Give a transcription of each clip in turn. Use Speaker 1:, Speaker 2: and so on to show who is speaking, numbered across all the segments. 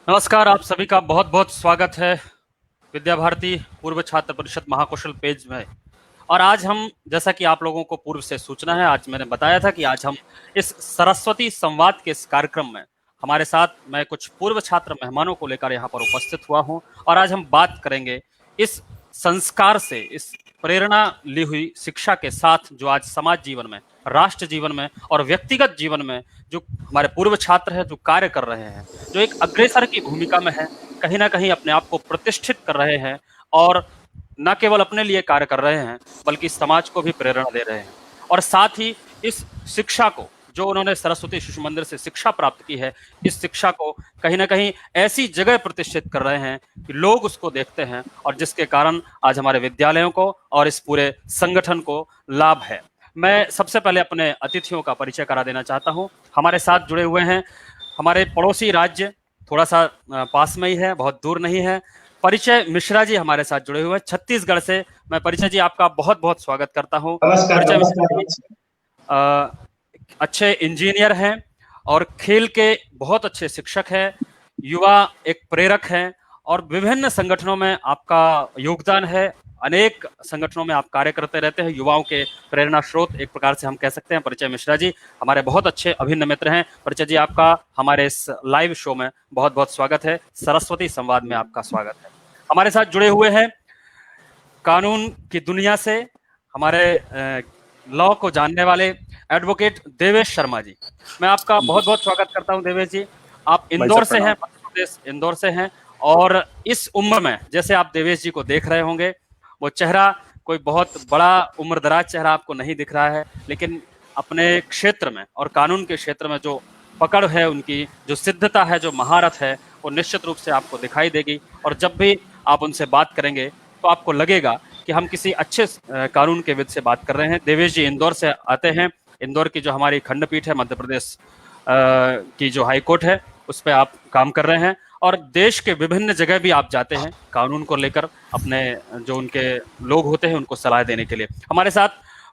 Speaker 1: नमस्कार, आप सभी का बहुत बहुत स्वागत है विद्या भारती पूर्व छात्र परिषद महाकौशल पेज में। और आज हम, जैसा कि आप लोगों को पूर्व से सूचना है, आज मैंने बताया था कि आज हम इस सरस्वती संवाद के इस कार्यक्रम में हमारे साथ मैं कुछ पूर्व छात्र मेहमानों को लेकर यहाँ पर उपस्थित हुआ हूँ। और आज हम बात करेंगे इस संस्कार से, इस प्रेरणा ली हुई शिक्षा के साथ जो आज समाज जीवन में, राष्ट्र जीवन में और व्यक्तिगत जीवन में जो हमारे पूर्व छात्र हैं जो कार्य कर रहे हैं, जो एक अग्रेसर की भूमिका में है, कहीं ना कहीं अपने आप को प्रतिष्ठित कर रहे हैं और न केवल अपने लिए कार्य कर रहे हैं बल्कि समाज को भी प्रेरणा दे रहे हैं। और साथ ही इस शिक्षा को, जो उन्होंने सरस्वती शिशु मंदिर से शिक्षा प्राप्त की है, इस शिक्षा को कहीं ना कहीं ऐसी जगह प्रतिष्ठित कर रहे हैं कि लोग उसको देखते हैं और जिसके कारण आज हमारे विद्यालयों को और इस पूरे संगठन को लाभ है। मैं सबसे पहले अपने अतिथियों का परिचय करा देना चाहता हूं। हमारे साथ जुड़े हुए हैं हमारे पड़ोसी राज्य, थोड़ा सा पास में ही है, बहुत दूर नहीं है। परिचय मिश्रा जी हमारे साथ जुड़े हुए हैं छत्तीसगढ़ से। मैं परिचय जी आपका बहुत बहुत स्वागत करता हूं।
Speaker 2: नमस्कार
Speaker 1: परिचय मिश्रा
Speaker 2: नमस्कार।
Speaker 1: जी अच्छे इंजीनियर हैं और खेल के बहुत अच्छे शिक्षक हैं, युवा एक प्रेरक हैं और विभिन्न संगठनों में आपका योगदान है। अनेक संगठनों में आप कार्य करते रहते हैं, युवाओं के प्रेरणा स्रोत एक प्रकार से हम कह सकते हैं। परिचय मिश्रा जी हमारे बहुत अच्छे अभिन्न मित्र हैं। परिचय जी आपका हमारे इस लाइव शो में बहुत बहुत स्वागत है, सरस्वती संवाद में आपका स्वागत है। हमारे साथ जुड़े हुए हैं कानून की दुनिया से हमारे लॉ को जानने वाले एडवोकेट देवेश शर्मा जी। मैं आपका बहुत बहुत स्वागत करता हूं देवेश जी। आप इंदौर से हैं, मध्य प्रदेश इंदौर से हैं और इस उम्र में जैसे आप देवेश जी को देख रहे होंगे, वो चेहरा कोई बहुत बड़ा उम्रदराज चेहरा आपको नहीं दिख रहा है, लेकिन अपने क्षेत्र में और कानून के क्षेत्र में जो पकड़ है, उनकी जो सिद्धता है, जो महारत है, वो निश्चित रूप से आपको दिखाई देगी। और जब भी आप उनसे बात करेंगे तो आपको लगेगा कि हम किसी अच्छे कानून के विद से बात कर रहे हैं। देवेश जी इंदौर से आते हैं। इंदौर की जो हमारी खंडपीठ है, मध्य प्रदेश की जो हाई कोर्ट है, उस पर आप काम कर रहे हैं और देश के विभिन्न जगह भी आप जाते हैं कानून को लेकर, अपने जो उनके लोग होते हैं उनको सलाह देने के लिए। हमारे साथ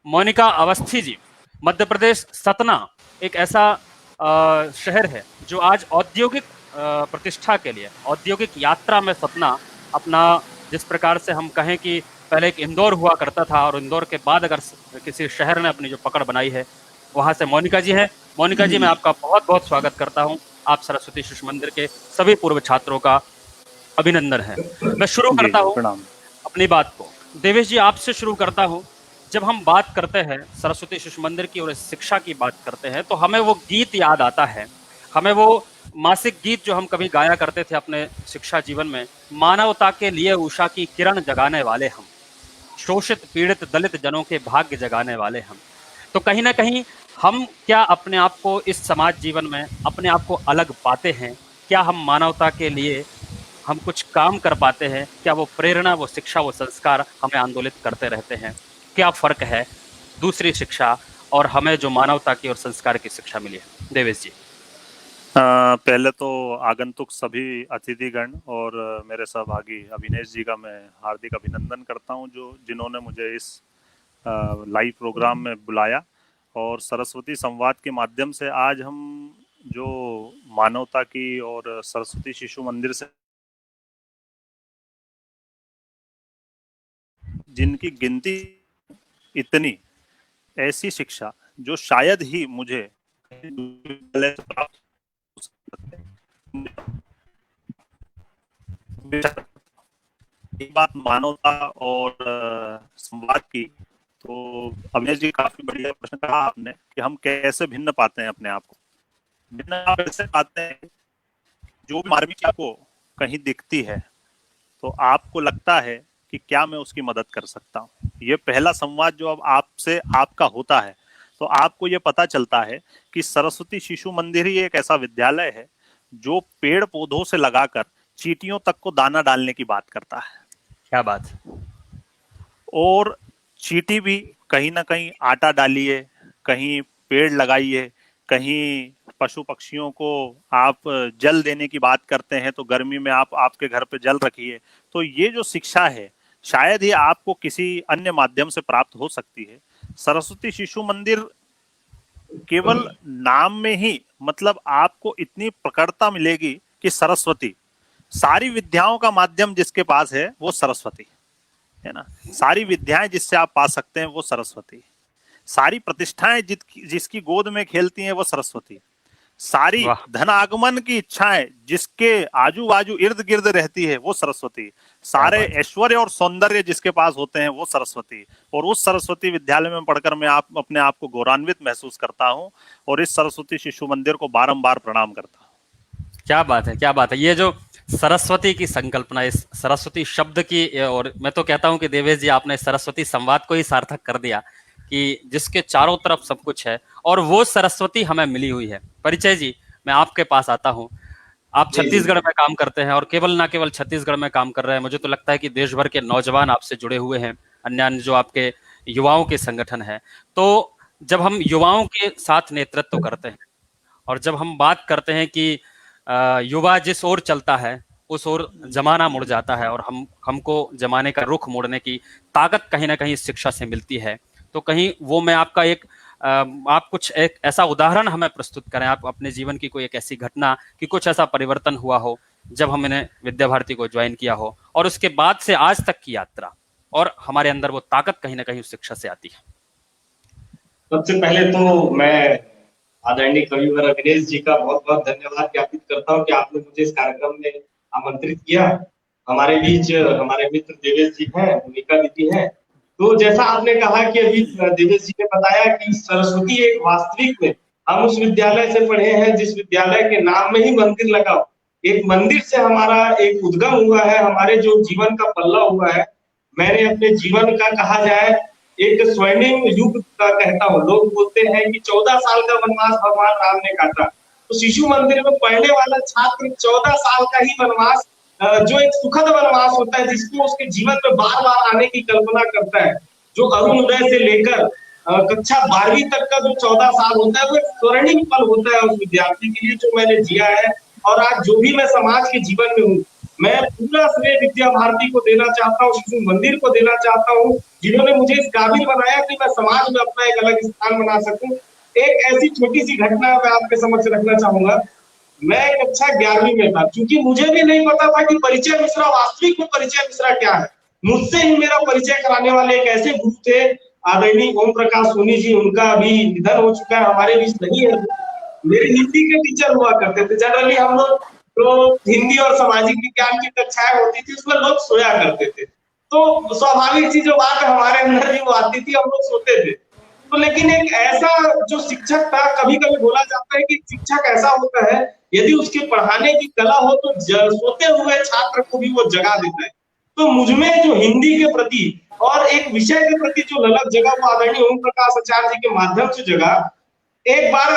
Speaker 1: मोनिका अवस्थी जी, मध्य प्रदेश सतना एक ऐसा शहर है जो आज औद्योगिक प्रतिष्ठा के लिए, औद्योगिक यात्रा में सतना अपना, जिस प्रकार से हम कहें कि पहले एक इंदौर हुआ करता था और इंदौर के बाद अगर किसी शहर ने अपनी जो पकड़ बनाई है, वहां से मोनिका जी है। मोनिका जी मैं आपका बहुत बहुत स्वागत करता हूं। आप सरस्वती शिशु मंदिर के सभी पूर्व छात्रों का अभिनंदन है। मैं शुरू करता हूं अपनी बात को। देवेश जी आपसे शुरू करता हूं। जब हम बात करते हैं सरस्वती शिशु मंदिर की और शिक्षा की बात करते हैं तो हमें वो गीत याद आता है, हमें वो मासिक गीत जो हम कभी गाया करते थे अपने शिक्षा जीवन में, मानवता के लिए उषा की किरण जगाने वाले हम, शोषित पीड़ित दलित जनों के भाग्य जगाने वाले हम। तो कहीं ना कहीं हम क्या अपने आप को इस समाज जीवन में अपने आप को अलग पाते हैं? क्या हम मानवता के लिए हम कुछ काम कर पाते हैं? क्या वो प्रेरणा, वो शिक्षा, वो संस्कार हमें आंदोलित करते रहते हैं? क्या फर्क है दूसरी शिक्षा और हमें जो मानवता की और संस्कार की शिक्षा मिली है? देवेश जी।
Speaker 3: पहले तो आगंतुक सभी अतिथिगण और मेरे सहभागी अविनेश जी का मैं हार्दिक अभिनंदन करता हूं, जो जिन्होंने मुझे इस लाइव प्रोग्राम में बुलाया और सरस्वती संवाद के माध्यम से आज हम जो मानवता की और सरस्वती शिशु मंदिर से जिनकी गिनती इतनी, ऐसी शिक्षा जो शायद ही मुझे प्राप्त हो सकती है। एक बात मानवता और संवाद की, तो अविनेश जी काफी बढ़िया प्रश्न कहा आपने कि हम कैसे भिन्न पाते हैं अपने आप को। भिन्न आप ऐसे पाते हैं, जो भी मार्मिक आपको कहीं दिखती है तो आपको लगता है कि क्या मैं उसकी मदद कर सकता हूँ। ये पहला संवाद जो अब आपसे आपका होता है, तो आपको ये पता चलता है कि सरस्वती शिशु मंदिर ही एक ऐसा विद्यालय है जो पेड़ पौधों से लगाकर चींटियों तक को दाना डालने की बात करता है।
Speaker 1: क्या बात।
Speaker 3: और चींटी भी कहीं ना कहीं आटा डालिए, कहीं पेड़ लगाइए, कहीं पशु पक्षियों को आप जल देने की बात करते हैं तो गर्मी में आप आपके घर पे जल रखिए। तो ये जो शिक्षा है शायद ही आपको किसी अन्य माध्यम से प्राप्त हो सकती है। सरस्वती शिशु मंदिर केवल नाम में ही, मतलब आपको इतनी प्रखरता मिलेगी कि सरस्वती सारी विद्याओं का माध्यम जिसके पास है वो सरस्वती है ना। सारी विद्याएं जिससे आप पा सकते हैं वो सरस्वती। सारी प्रतिष्ठाएं जिसकी गोद में खेलती हैं वो सरस्वती। सारी
Speaker 1: वाह
Speaker 3: धन आगमन की इच्छाएं जिसके आजू बाजू इर्द गिर्द रहती है वो सरस्वती।
Speaker 1: क्या
Speaker 3: सारे
Speaker 1: बात है।
Speaker 3: ऐश्वर्य और सौंदर्य जिसके पास होते हैं वो सरस्वती। और उस सरस्वती विद्यालय में पढ़कर मैं अपने आप को गौरवान्वित महसूस करता हूँ और इस सरस्वती शिशु मंदिर को बारंबार प्रणाम करता हूँ।
Speaker 1: क्या बात है, क्या बात है। ये जो सरस्वती की संकल्पना, इस सरस्वती शब्द की, और मैं तो कहता हूं कि देवेश जी आपने सरस्वती संवाद को ही सार्थक कर दिया कि जिसके चारों तरफ सब कुछ है और वो सरस्वती हमें मिली हुई है। परिचय जी, मैं आपके पास आता हूं। आप
Speaker 2: जी जी
Speaker 1: छत्तीसगढ़ में काम करते हैं और केवल ना केवल छत्तीसगढ़ में काम कर रहे हैं, मुझे तो लगता है कि देश भर के नौजवान आपसे जुड़े हुए हैं, अन्य अन्य जो आपके युवाओं के संगठन है। तो जब हम युवाओं के साथ नेतृत्व करते हैं और जब हम बात करते हैं कि युवा जिस ओर चलता है उस ओर जमाना मुड़ जाता है, और हमको जमाने का रुख मोड़ने की ताकत कहीं ना कहीं शिक्षा से मिलती है। तो कहीं वो मैं आपका आप कुछ एक ऐसा उदाहरण हमें प्रस्तुत करें, आप अपने जीवन की कोई एक ऐसी घटना कि कुछ ऐसा परिवर्तन हुआ हो जब हमने विद्या भारती को ज्वाइन किया हो और उसके बाद से आज तक की यात्रा, और हमारे अंदर वो ताकत कहीं ना कहीं उस शिक्षा से आती है।
Speaker 2: सबसे पहले तो मैं आदरणीय कविवर अविनेश जी का बहुत बहुत धन्यवाद ज्ञापित करता हूँ कि आपने मुझे इस कार्यक्रम में आमंत्रित किया। हमारे बीच हमारे मित्र देवेश जी हैं, भूमिका दीदी हैं। तो जैसा आपने कहा कि अभी देवेश जी ने बताया कि सरस्वती एक वास्तविक में हम उस विद्यालय से पढ़े हैं जिस विद्यालय के नाम में ही मंदिर लगा हो। एक मंदिर से हमारा एक उद्गम हुआ है, हमारे जो जीवन का पल्ला हुआ है। मैंने अपने जीवन का कहा जाए एक स्वर्णिम युग का कहता हूँ। लोग बोलते हैं कि 14 साल का वनवास भगवान राम ने काटा, तो शिशु मंदिर में पढ़ने वाला छात्र 14 साल का ही वनवास, जो एक सुखद वनवास होता है जिसको उसके जीवन में बार बार आने की कल्पना करता है, जो अरुणोदय से लेकर कक्षा 12वीं तक का जो 14 साल होता है वो एक स्वर्णिम पल होता है उस विद्यार्थी के लिए, जो मैंने जिया है। और आज जो भी मैं समाज के जीवन में हूँ, मैं पूरा श्रेय विद्या भारती को देना चाहता हूँ, शिशु मंदिर को देना चाहता हूँ, जिन्होंने मुझे इस काबिल बनाया कि मैं समाज में अपना एक अलग स्थान बना सकूं। एक ऐसी छोटी सी घटना मैं आपके समक्ष रखना चाहूंगा। मैं कक्षा 11वीं में था, क्योंकि मुझे भी नहीं पता था कि परिचय मिश्रा वास्तविक में परिचय मिश्रा क्या है। मुझसे ही मेरा परिचय कराने वाले एक ऐसे गुरु थे, आदरणीय ओम प्रकाश सोनी जी। उनका अभी निधन हो चुका है, हमारे बीच नहीं है। मेरे हिंदी के टीचर हुआ करते थे। जनरली हम लोग जो हिंदी और सामाजिक विज्ञान की कक्षाएं होती थी उसमें लोग सोया करते थे, तो स्वाभाविक सी जो बात हमारे अंदर भी वो आती थी, हम लोग सोते थे। तो लेकिन एक ऐसा जो शिक्षक था, कभी कभी बोला जाता है कि शिक्षक ऐसा होता है यदि उसके पढ़ाने की कला हो तो सोते हुए छात्र को भी वो जगा देता है। तो मुझमें जो हिंदी के प्रति और एक विषय के प्रति जो ललक जगा वो आदरणीय ओम प्रकाश आचार्य जी के माध्यम से जगा। एक बार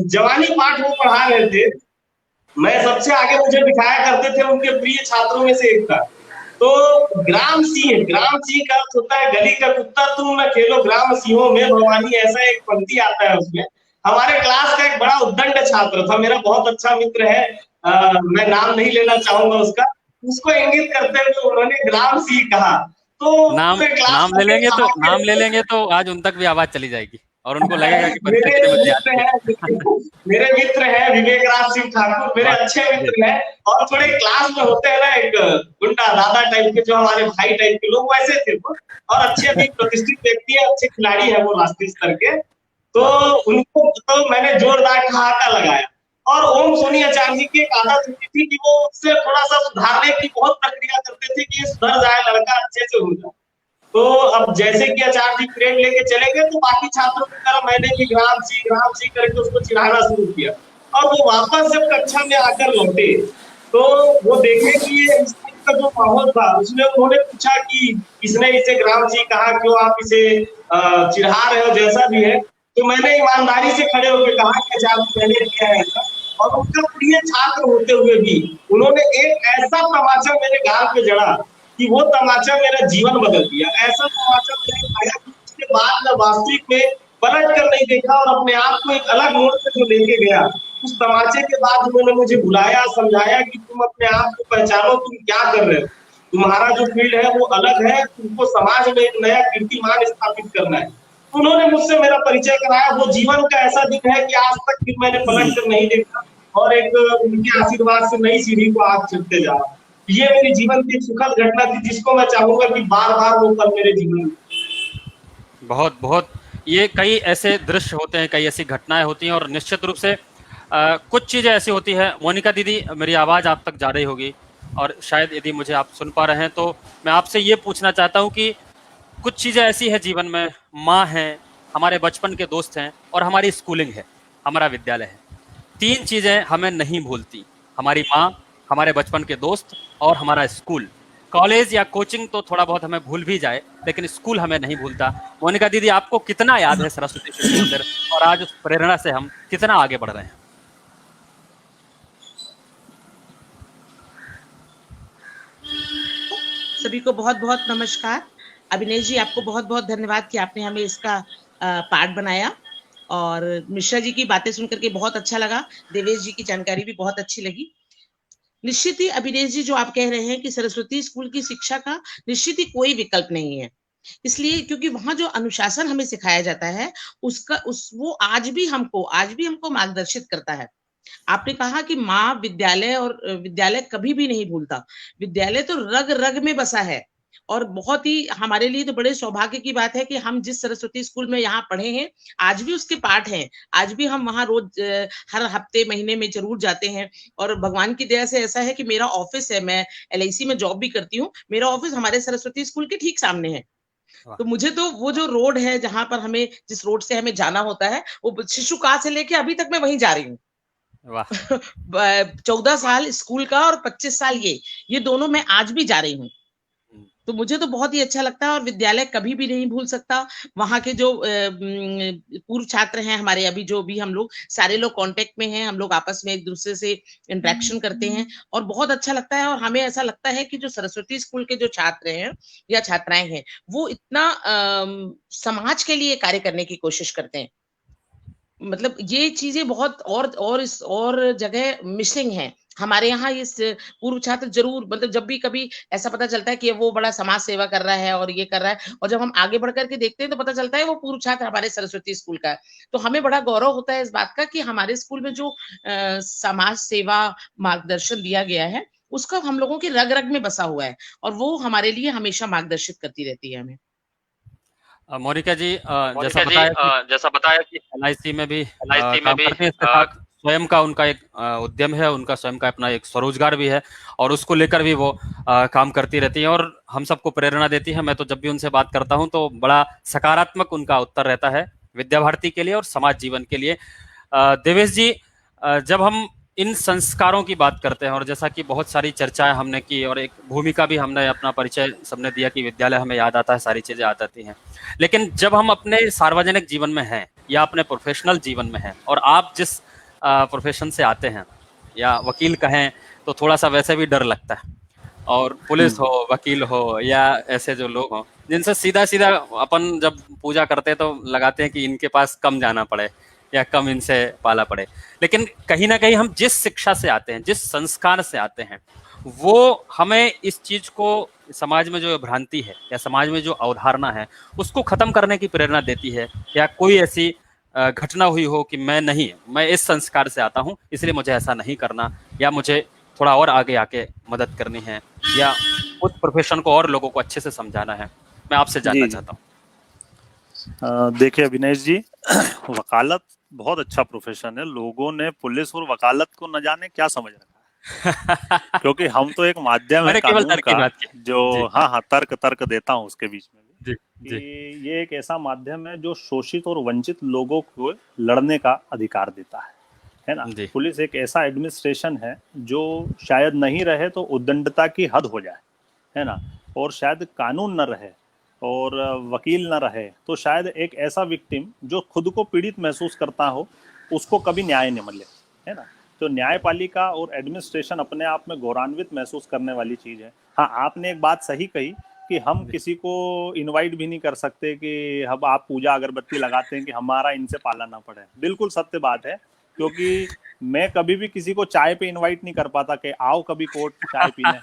Speaker 2: जवानी पाठ वो पढ़ा रहे थे, मैं सबसे आगे मुझे बिठाया करते थे, उनके प्रिय छात्रों में से एक था। तो ग्राम सिंह का अर्थ होता है गली का कुत्ता, तुम न खेलो ग्राम सिंहों में भवानी, ऐसा एक पंक्ति आता है उसमें। हमारे क्लास का एक बड़ा उद्दंड छात्र था, मेरा बहुत अच्छा मित्र है, मैं नाम नहीं लेना चाहूंगा उसका। उसको इंगित करते हुए उन्होंने ग्राम सिंह कहा। तो
Speaker 1: नाम ले लेंगे तो आज उन तक भी आवाज चली जाएगी और उनको लगेगा कि
Speaker 2: मेरे मित्र हैं विवेक राज सिंह ठाकुर, मेरे अच्छे मित्र हैं। और थोड़े क्लास में होते हैं ना एक गुंडा दादा टाइप के, जो हमारे भाई टाइप के लोग, वैसे थे वो। और अच्छे भी प्रतिष्ठित व्यक्ति है, अच्छे खिलाड़ी है वो राष्ट्रीय स्तर के। तो उनको तो मैंने जोरदार ठहाका लगाया। और ओम सोनी आचार्य जी की एक आदत होती थी कि वो उससे थोड़ा सा सुधारने की बहुत प्रक्रिया करते थे कि सुधर जाए लड़का, अच्छे से हो जाए। तो अब जैसे कि आचार्य जी पीरियड लेके चले गए, तो बाकी छात्रों की तरह मैंने भी ग्राम सी करके उसको चिढ़ाना शुरू किया। और वो वापस जब कक्षा में आकर लौटे तो वो देखे कि ये का जो माहौल था उसमें उन्होंने पूछा कि किसने इसे ग्राम सी कहा, क्यों आप इसे चिढ़ा रहे हो, जैसा भी है। तो मैंने ईमानदारी से खड़े होकर कहा कि आचार्य मैंने किया है ऐसा। और उनका प्रिय छात्र होते हुए भी उन्होंने एक ऐसा तमाचा मेरे गाल पे जड़ा कि वो तमाचा मेरा जीवन बदल दिया। ऐसा तमाचा मैंने खाया कि उसके बाद मैं वास्तविक में पलट कर नहीं देखा और अपने आप को एक अलग मोड़ पे जो लेके गया। उस तमाचे के बाद उन्होंने मुझे बुलाया, समझाया कि तुम अपने आप को पहचानो, तुम क्या कर रहे हो, तुम्हारा जो फील्ड है वो अलग है, तुमको समाज में एक नया कीर्तिमान स्थापित करना है। तो उन्होंने मुझसे मेरा परिचय कराया। वो जीवन का ऐसा दिन है कि आज तक फिर मैंने पलट कर नहीं देखा और एक उनके आशीर्वाद से नई सीढ़ी को आगे चलते जा रहा। ये मेरे जीवन की एक सुखद घटना थी, जिसको मैं चाहूंगा कि बार बार वो पल मेरे जीवन में।
Speaker 1: बहुत बहुत ये कई ऐसे दृश्य होते हैं, कई ऐसी घटनाएं होती हैं और निश्चित रूप से कुछ चीजें ऐसी होती है। मोनिका दीदी, मेरी आवाज आप तक जा रही होगी और शायद यदि मुझे आप सुन पा रहे हैं तो मैं आपसे ये पूछना चाहता हूं कि कुछ चीजें ऐसी है जीवन में, माँ है, हमारे बचपन के दोस्त हैं और हमारी स्कूलिंग है, हमारा विद्यालय है। तीन चीजें हमें नहीं भूलती, हमारी माँ, हमारे बचपन के दोस्त और हमारा स्कूल। कॉलेज या कोचिंग तो थोड़ा बहुत हमें भूल भी जाए, लेकिन स्कूल हमें नहीं भूलता। मोनिका दीदी, आपको कितना याद है सरस्वती शिशु मंदिर और आज उस प्रेरणा से हम कितना आगे बढ़ रहे हैं?
Speaker 4: सभी को बहुत बहुत नमस्कार। अभिनेश जी, आपको बहुत बहुत धन्यवाद कि आपने हमें इसका पार्ट बनाया, और मिश्रा जी की बातें सुनकर के बहुत अच्छा लगा। देवेश जी की जानकारी भी बहुत अच्छी लगी। निश्चित ही अभिनेश जी, जो आप कह रहे हैं कि सरस्वती स्कूल की शिक्षा का निश्चित ही कोई विकल्प नहीं है, इसलिए क्योंकि वहां जो अनुशासन हमें सिखाया जाता है वो आज भी हमको मार्गदर्शित करता है। आपने कहा कि माँ विद्यालय, और विद्यालय कभी भी नहीं भूलता। विद्यालय तो रग रग में बसा है, और बहुत ही हमारे लिए तो बड़े सौभाग्य की बात है कि हम जिस सरस्वती स्कूल में यहाँ पढ़े हैं, आज भी उसके पाठ हैं। आज भी हम वहाँ रोज हर हफ्ते महीने में जरूर जाते हैं। और भगवान की दया से ऐसा है कि मेरा ऑफिस है, मैं LIC में जॉब भी करती हूँ, मेरा ऑफिस हमारे सरस्वती स्कूल के ठीक सामने है। तो मुझे तो वो जो रोड है, जहां पर हमें, जिस रोड से हमें जाना होता है, वो शिशु काल से लेके अभी तक मैं वहीं जा रही हूँ।
Speaker 1: वाह
Speaker 4: 14 साल स्कूल का और 25 साल ये दोनों मैं आज भी जा रही हूँ। तो मुझे तो बहुत ही अच्छा लगता है, और विद्यालय कभी भी नहीं भूल सकता। वहां के जो पूर्व छात्र हैं हमारे, अभी जो भी हम लोग सारे लोग कांटेक्ट में हैं, हम लोग आपस में एक दूसरे से इंटरेक्शन करते हैं, और बहुत अच्छा लगता है। और हमें ऐसा लगता है कि जो सरस्वती स्कूल के जो छात्र हैं या छात्राएं हैं, वो इतना समाज के लिए कार्य करने की कोशिश करते हैं। मतलब ये चीजें बहुत और जगह मिसिंग है। हमारे यहाँ इस पूर्व छात्र जरूर, मतलब जब भी कभी ऐसा पता चलता है कि वो बड़ा समाज सेवा कर रहा है और ये कर रहा है, और जब हम आगे बढ़ करके देखते हैं तो पता चलता है वो पूर्व छात्र हमारे सरस्वती स्कूल का है। तो हमें बड़ा गौरव होता है इस बात का कि हमारे स्कूल में जो समाज सेवा मार्गदर्शन दिया गया है, उसका हम लोगों के रग रग में बसा हुआ है, और वो हमारे लिए हमेशा मार्गदर्शित करती रहती है हमें।
Speaker 1: मोनिका जी, जैसा बताया कि LIC में भी काम करते हैं, इसके साथ स्वयं का उनका एक उद्यम है, उनका स्वयं का अपना एक स्वरोजगार भी है, और उसको लेकर भी वो काम करती रहती हैं और हम सबको प्रेरणा देती है। मैं तो जब भी उनसे बात करता हूं तो बड़ा सकारात्मक उनका उत्तर रहता है विद्या भारती के लिए और समाज जीवन के लिए। देवेश जी, जब हम इन संस्कारों की बात करते हैं, और जैसा कि बहुत सारी चर्चाएं हमने की और एक भूमिका भी हमने, अपना परिचय सबने दिया कि विद्यालय हमें याद आता है, सारी चीजें याद आती हैं, लेकिन जब हम अपने सार्वजनिक जीवन में हैं या अपने प्रोफेशनल जीवन में हैं, और आप जिस प्रोफेशन से आते हैं, या वकील कहें तो थोड़ा सा वैसे भी डर लगता है, और पुलिस हो, वकील हो, या ऐसे जो लोग हों जिनसे सीधा सीधा अपन जब पूजा करते हैं तो लगाते हैं कि इनके पास कम जाना पड़े या कम इनसे पाला पड़े। लेकिन कहीं ना कहीं हम जिस शिक्षा से आते हैं, जिस संस्कार से आते हैं, वो हमें इस चीज को, समाज में जो भ्रांति है या समाज में जो अवधारणा है, उसको खत्म करने की प्रेरणा देती है। या कोई ऐसी घटना हुई हो कि मैं इस संस्कार से आता हूँ, इसलिए मुझे ऐसा नहीं करना, या मुझे थोड़ा और आगे आके मदद करनी है, या उस प्रोफेशन को और लोगों को अच्छे से समझाना है, मैं आपसे जानना चाहता हूँ।
Speaker 3: देखिए अभिनेश जी, वकालत बहुत अच्छा प्रोफेशन है। लोगों ने पुलिस और वकालत को न जाने क्या समझ रखा है क्योंकि हम तो एक माध्यम है कानून का, जो हाँ तर्क देता हूँ उसके बीच में भी, कि ये एक ऐसा माध्यम है जो शोषित और वंचित लोगों को लड़ने का अधिकार देता है ना। पुलिस एक ऐसा एडमिनिस्ट्रेशन है जो शायद नहीं रहे तो उद्दंडता की हद हो जाए, है ना, और शायद कानून न रहे और वकील न रहे तो शायद एक ऐसा विक्टिम जो खुद को पीड़ित महसूस करता हो, उसको कभी न्याय न मिले, है ना। तो न्यायपालिका और एडमिनिस्ट्रेशन अपने आप में गौरवान्वित महसूस करने वाली चीज़ है। हाँ, आपने एक बात सही कही कि हम किसी को इनवाइट भी नहीं कर सकते कि अब आप पूजा अगरबत्ती लगाते हैं कि हमारा इनसे पाला ना पड़े। बिल्कुल सत्य बात है, क्योंकि मैं कभी भी किसी को चाय पे इनवाइट नहीं कर पाता कि आओ कभी कोर्ट चाय पीने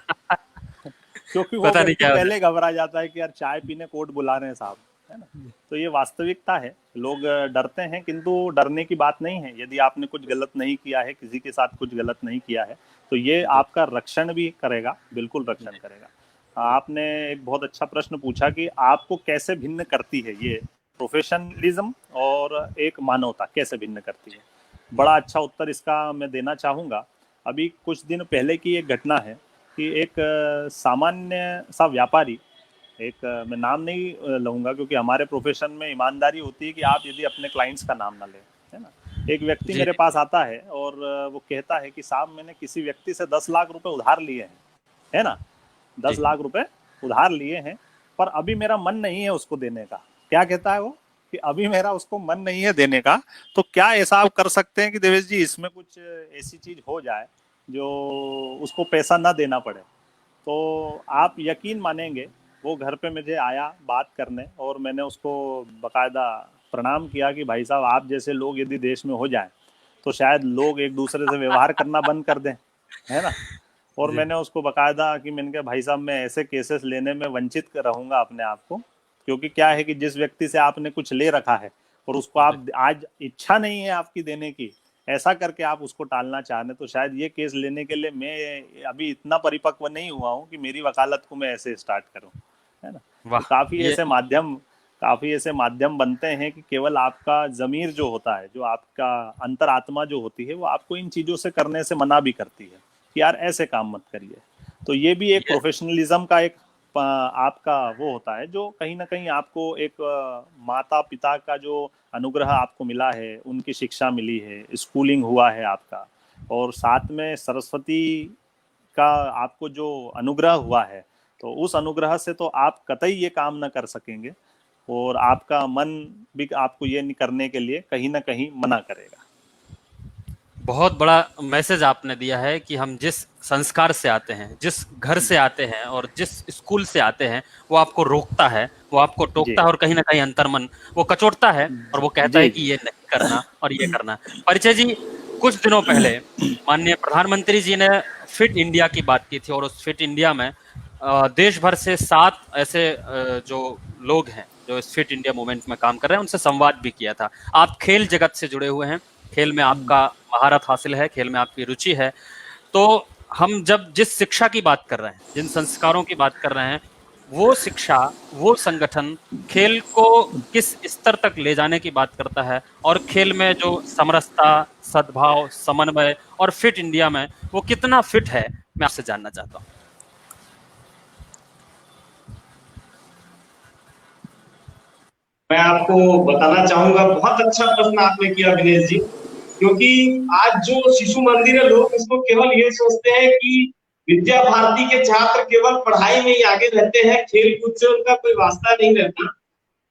Speaker 3: क्योंकि वो पहले घबरा जाता है कि यार चाय पीने कोर्ट बुला रहे हैं साहब, है ना। तो ये वास्तविकता है, लोग डरते हैं, किंतु डरने की बात नहीं है। यदि आपने कुछ गलत नहीं किया है, किसी के साथ कुछ गलत नहीं किया है, तो ये आपका रक्षण भी करेगा, बिल्कुल रक्षण करेगा। आपने एक बहुत अच्छा प्रश्न पूछा कि आपको कैसे भिन्न करती है ये प्रोफेशनलिज्म और एक मानवता, कैसे भिन्न करती है। बड़ा अच्छा उत्तर इसका मैं देना चाहूँगा। अभी कुछ दिन पहले की एक घटना है कि एक सामान्य सा व्यापारी, एक मैं नाम नहीं लूँगा क्योंकि हमारे प्रोफेशन में ईमानदारी होती है कि आप यदि अपने क्लाइंट्स का नाम ना लें, है ना। एक व्यक्ति मेरे पास आता है और वो कहता है कि साहब मैंने किसी व्यक्ति से 10 लाख रुपए उधार लिए हैं, है ना, 10 लाख रुपए उधार लिए हैं, पर अभी मेरा मन नहीं है उसको देने का। क्या कहता है वो कि अभी मेरा उसको मन नहीं है देने का, तो क्या ऐसा आप कर सकते हैं कि देवेश जी इसमें कुछ ऐसी चीज हो जाए जो उसको पैसा ना देना पड़े। तो आप यकीन मानेंगे, वो घर पे मुझे आया बात करने और मैंने उसको बकायदा प्रणाम किया कि भाई साहब आप जैसे लोग यदि देश में हो जाएं तो शायद लोग एक दूसरे से व्यवहार करना बंद कर दें, है ना। और मैंने उसको बकायदा कि मैंने कहा भाई साहब मैं ऐसे केसेस लेने में वंचित रहूंगा अपने आप को, क्योंकि क्या है कि जिस व्यक्ति से आपने कुछ ले रखा है और उसको आप आज इच्छा नहीं है आपकी देने की, ऐसा करके आप उसको टालना चाह रहे, तो शायद ये केस लेने के लिए मैं अभी इतना परिपक्व नहीं हुआ हूँ कि मेरी वकालत को मैं ऐसे स्टार्ट करूँ, है ना। तो काफी ऐसे माध्यम बनते हैं कि केवल आपका जमीर जो होता है, जो आपका अंतरात्मा जो होती है, वो आपको इन चीजों से करने से मना भी करती है कि यार ऐसे काम मत करिए। तो ये भी एक प्रोफेशनलिज्म का एक आपका वो होता है जो कहीं ना कहीं आपको एक माता पिता का जो अनुग्रह आपको मिला है, उनकी शिक्षा मिली है, स्कूलिंग हुआ है आपका, और साथ में सरस्वती का आपको जो अनुग्रह हुआ है, तो उस अनुग्रह से तो आप कतई ये काम न कर सकेंगे और आपका मन भी आपको ये नहीं करने के लिए कहीं ना कहीं मना करेगा।
Speaker 1: बहुत बड़ा मैसेज आपने दिया है कि हम जिस संस्कार से आते हैं, जिस घर से आते हैं और जिस स्कूल से आते हैं, वो आपको रोकता है, वो आपको टोकता है और कहीं ना कहीं अंतर्मन वो कचोटता है और वो कहता है कि ये नहीं करना और ये करना। परिचय जी, कुछ दिनों पहले माननीय प्रधानमंत्री जी ने फिट इंडिया की बात की थी और उस फिट इंडिया में देश भर से 7 ऐसे जो लोग हैं जो इस फिट इंडिया मूवमेंट में काम कर रहे हैं, उनसे संवाद भी किया था। आप खेल जगत से जुड़े हुए हैं, खेल में आपका महारत हासिल है, खेल में आपकी रुचि है, तो हम जब जिस शिक्षा की बात कर रहे हैं, जिन संस्कारों की बात कर रहे हैं, वो शिक्षा, वो संगठन खेल को किस स्तर तक ले जाने की बात करता है और खेल में जो समरसता, सद्भाव, समन्वय और फिट इंडिया में वो कितना फिट है, मैं आपसे जानना चाहता हूँ।
Speaker 2: मैं आपको बताना चाहूंगा, बहुत अच्छा प्रश्न आपने किया विनेश जी, क्योंकि आज जो शिशु मंदिर है, लोग इसको केवल ये सोचते हैं कि विद्या भारती के छात्र केवल पढ़ाई में ही आगे रहते हैं, खेल कूद से उनका कोई वास्ता नहीं रहता।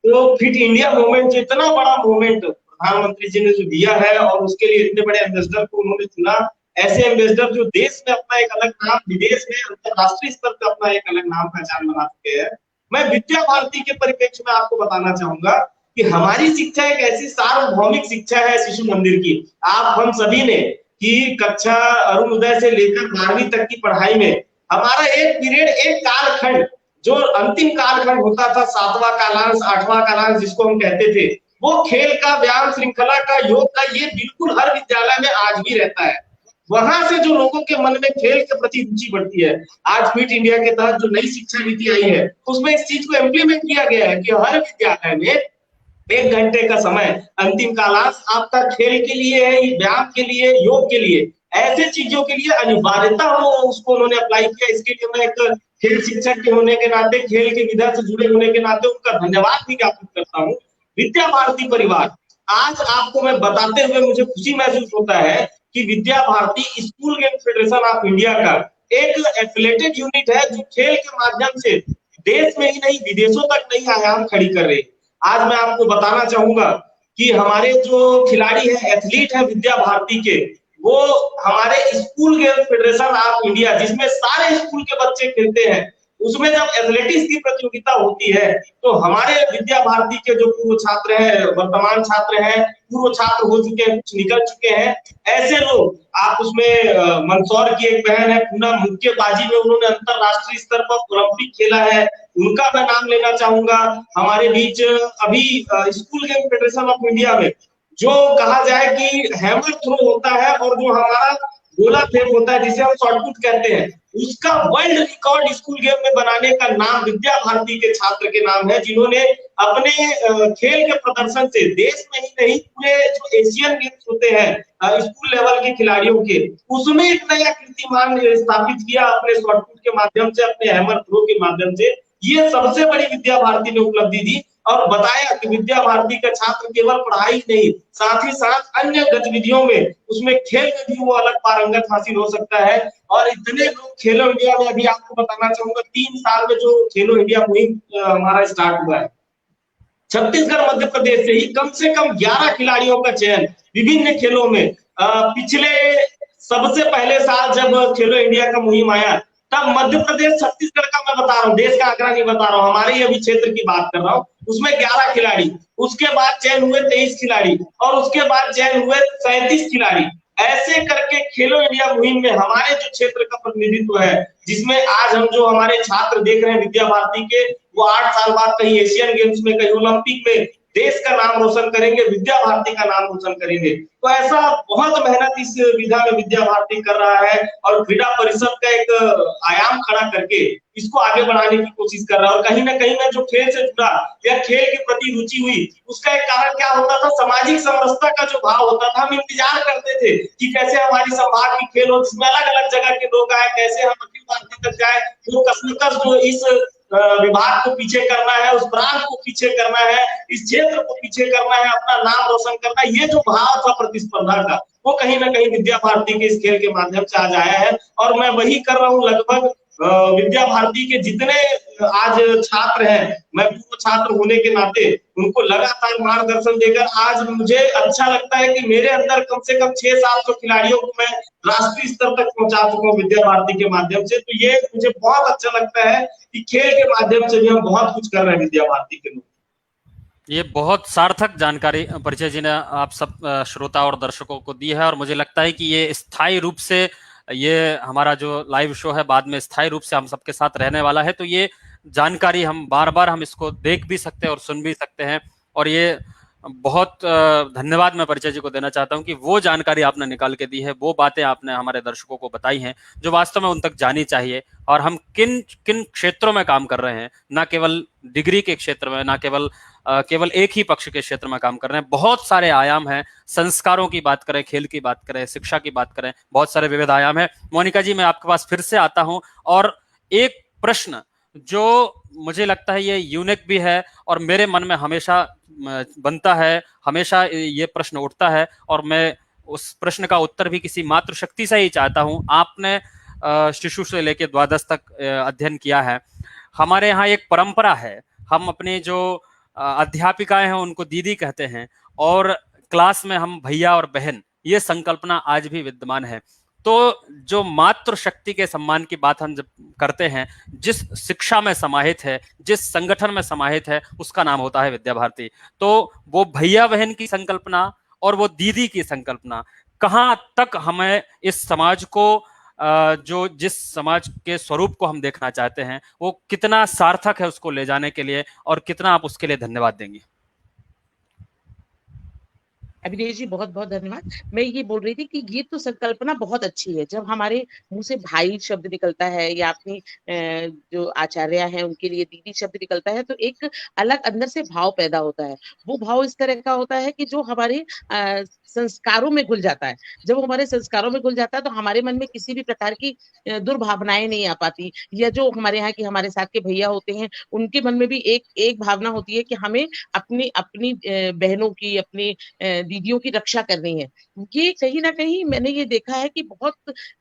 Speaker 2: तो फिट इंडिया मूवमेंट जो इतना बड़ा मूवमेंट प्रधानमंत्री जी ने जो दिया है और उसके लिए इतने बड़े एम्बेसडर को उन्होंने चुना, ऐसे एम्बेसडर जो देश में अपना एक अलग नाम, विदेश में अंतरराष्ट्रीय स्तर पर अपना एक अलग नाम पहचान बना चुके हैं। मैं विद्या भारती के परिप्रेक्ष्य में आपको बताना चाहूंगा कि हमारी शिक्षा एक ऐसी सार्वभौमिक शिक्षा है शिशु मंदिर की। आप हम सभी ने कि कक्षा अरुणोदय से लेकर 12वीं तक की पढ़ाई में हमारा एक पीरियड, एक कालखंड, जो अंतिम कालखंड होता था, 7वां कालांश, 8वां कालांश जिसको हम कहते थे, वो खेल का, व्यायाम श्रृंखला का, योग का, ये बिल्कुल हर विद्यालय में आज भी रहता है। वहां से जो लोगों के मन में खेल के प्रति रुचि बढ़ती है, आज फिट इंडिया के तहत जो नई शिक्षा नीति आई है, उसमें इस चीज को इम्प्लीमेंट किया गया है कि हर विद्यालय में 1 घंटे का समय अंतिम कालांश आपका खेल के लिए है, व्यायाम के लिए, योग के लिए, ऐसे चीजों के लिए अनिवार्यता हो, उसको उन्होंने अप्लाई किया। इसके लिए मैं एक खेल शिक्षक के होने के नाते, खेल की विधा से जुड़े होने के नाते उनका धन्यवाद भी ज्ञापित करता हूँ। विद्या भारती परिवार, आज आपको मैं बताते हुए मुझे खुशी महसूस होता है कि Vidya Bharati school game federation of India का एक एफिलिएटेड यूनिट है जो खेल के माध्यम से देश में ही नहीं, विदेशों तक नई आयाम खड़ी कर रही है। आज मैं आपको बताना चाहूंगा कि हमारे जो खिलाड़ी हैं, एथलीट हैं विद्या भारती के, वो हमारे school game federation of India, जिसमें सारे स्कूल के बच्चे खेलते हैं, उसमें जब एथलेटिक्स की प्रतियोगिता होती है तो हमारे विद्या भारती के जो पूर्व छात्र हैं, वर्तमान छात्र हैं, पूर्व छात्र हो चुके हैं, कुछ निकल चुके हैं, ऐसे लोग आप उसमें मंदसौर की एक बहन है पूनम, मुक्केबाजी में उन्होंने अंतरराष्ट्रीय स्तर पर ओलंपिक खेला है, उनका मैं नाम लेना चाहूंगा। हमारे बीच अभी school game federation of India में जो कहा जाए कि हैमर थ्रो होता है और जो हमारा गोला फेंक होता है जिसे हम शॉटपुट कहते हैं, उसका वर्ल्ड रिकॉर्ड स्कूल गेम में बनाने का नाम विद्या भारती के छात्र के नाम है, जिन्होंने अपने खेल के प्रदर्शन से देश में ही नहीं पूरे जो एशियन गेम्स होते हैं स्कूल लेवल के खिलाड़ियों के, उसमें एक नया कीर्तिमान स्थापित किया अपने शॉटपुट के माध्यम से, अपने हैमर थ्रो के माध्यम से। ये सबसे बड़ी विद्या भारती ने उपलब्धि दी और बताया कि विद्या भारती का छात्र केवल पढ़ाई नहीं, साथ ही साथ अन्य गतिविधियों में, उसमें खेल में भी वो अलग पारंगत हासिल हो सकता है। और इतने लोग खेलो इंडिया में, अभी आपको बताना चाहूंगा 3 साल में जो खेलो इंडिया मुहिम हमारा स्टार्ट हुआ है, छत्तीसगढ़ मध्य प्रदेश से ही कम से कम 11 खिलाड़ियों का चयन विभिन्न खेलों में। पिछले सबसे पहले साल जब खेलो इंडिया का मुहिम आया तब मध्य प्रदेश छत्तीसगढ़ का मैं बता रहा हूँ, देश का आंकड़ा नहीं बता रहा हूँ, हमारे ही अभी क्षेत्र की बात कर रहा हूँ, उसमें 11 खिलाड़ी, उसके बाद चयन हुए 23 खिलाड़ी और उसके बाद चयन हुए 37 खिलाड़ी। ऐसे करके खेलो इंडिया मुहिम में हमारे जो क्षेत्र का प्रतिनिधित्व है, जिसमें आज हम जो हमारे छात्र देख रहे हैं विद्या भारती के, वो 8 साल बाद कहीं एशियन गेम्स में, कहीं ओलंपिक में देश का नाम रोशन करेंगे, विद्या भारती का नाम रोशन करेंगे। तो ऐसा बहुत मेहनत इस विधा में विद्या भारती कर रहा है और क्रीड़ा परिषद का एक आयाम खड़ा करके इसको आगे बढ़ाने की कोशिश कर रहा है। और कहीं ना कहीं मैं जो खेल से जुड़ा या खेल के प्रति रुचि हुई, उसका एक कारण क्या होता था, सामाजिक समरसता का जो भाव होता था। हम इंतजार करते थे कि कैसे हमारी संभाग की खेल हो जिसमें अलग अलग जगह के लोग आए, कैसे हम अखिल भारतीय तक जाए, वो कसमकस जो इस विभाग को पीछे करना है, उस ब्रांच को पीछे करना है, इस क्षेत्र को पीछे करना है, अपना नाम रोशन करना है, ये जो भाव था प्रतिस्पर्धा का, वो कहीं ना कहीं विद्या भारती के इस खेल के माध्यम से आज आया है। और मैं वही कर रहा हूँ लगभग विद्या भारती के जितने आज छात्र हैं, मैं पूर्व छात्र होने के नाते उनको लगातार मार्गदर्शन देकर आज मुझे अच्छा लगता है कि मेरे अंदर कम से कम 600-700 खिलाड़ियों को मैं राष्ट्रीय स्तर तक पहुंचा चुका हूँ विद्या भारती के माध्यम से। तो ये मुझे बहुत अच्छा लगता है कि खेल के माध्यम से भी हम बहुत कुछ कर रहे हैं विद्या भारती के लोग।
Speaker 1: ये बहुत सार्थक जानकारी परिचय जी ने आप सब श्रोता और दर्शकों को दी है, और मुझे लगता है कि ये स्थायी रूप से, ये हमारा जो लाइव शो है बाद में स्थायी रूप से हम सबके साथ रहने वाला है। तो ये जानकारी हम बार बार हम इसको देख भी सकते हैं और सुन भी सकते हैं। और ये बहुत धन्यवाद मैं परिचय जी को देना चाहता हूं कि वो जानकारी आपने निकाल के दी है, वो बातें आपने हमारे दर्शकों को बताई हैं जो वास्तव में उन तक जानी चाहिए। और हम किन किन क्षेत्रों में काम कर रहे हैं, ना केवल डिग्री के क्षेत्र में, ना केवल एक ही पक्ष के क्षेत्र में काम कर रहे हैं, बहुत सारे आयाम हैं। संस्कारों की बात करें, खेल की बात करें, शिक्षा की बात करें, बहुत सारे विविध आयाम है। मोनिका जी, मैं आपके पास फिर से आता हूं और एक प्रश्न जो मुझे लगता है ये यूनिक भी है और मेरे मन में हमेशा बनता है, हमेशा ये प्रश्न उठता है, और मैं उस प्रश्न का उत्तर भी किसी मातृशक्ति से ही चाहता हूं। आपने शिशु से लेकर द्वादश तक अध्ययन किया है। हमारे यहाँ एक परंपरा है, हम अपने जो अध्यापिकाएं हैं उनको दीदी कहते हैं, और क्लास में हम भैया और बहन, ये संकल्पना आज भी विद्यमान है। तो जो मातृशक्ति के सम्मान की बात हम जब करते हैं, जिस शिक्षा में समाहित है, जिस संगठन में समाहित है, उसका नाम होता है विद्या भारती। तो वो भैया बहन की संकल्पना और वो दीदी की संकल्पना, कहाँ तक हमें इस समाज को, जो जिस समाज के स्वरूप को हम देखना चाहते हैं, वो कितना सार्थक है उसको ले जाने के लिए, और कितना आप उसके लिए धन्यवाद देंगे?
Speaker 4: अभिनय जी बहुत बहुत धन्यवाद। मैं ये बोल रही थी कि ये तो संकल्पना बहुत अच्छी है, जब हमारे मुंह से भाई शब्द निकलता है या अपनी जो आचार्य हैं उनके लिए दीदी शब्द निकलता है, तो एक अलग अंदर से भाव पैदा होता है। वो भाव इस तरह का होता है कि जो हमारे संस्कारों में घुल जाता है। जब हमारे संस्कारों में घुल जाता है तो हमारे मन में किसी भी प्रकार की दुर्भावनाएं नहीं आ पाती, या जो हमारे यहाँ की हमारे साथ के भैया होते हैं उनके मन में भी एक भावना होती है कि हमें अपनी अपनी बहनों की, अपनी दीदियों की रक्षा करनी है। ये कहीं ना कहीं मैंने ये देखा है कि बहुत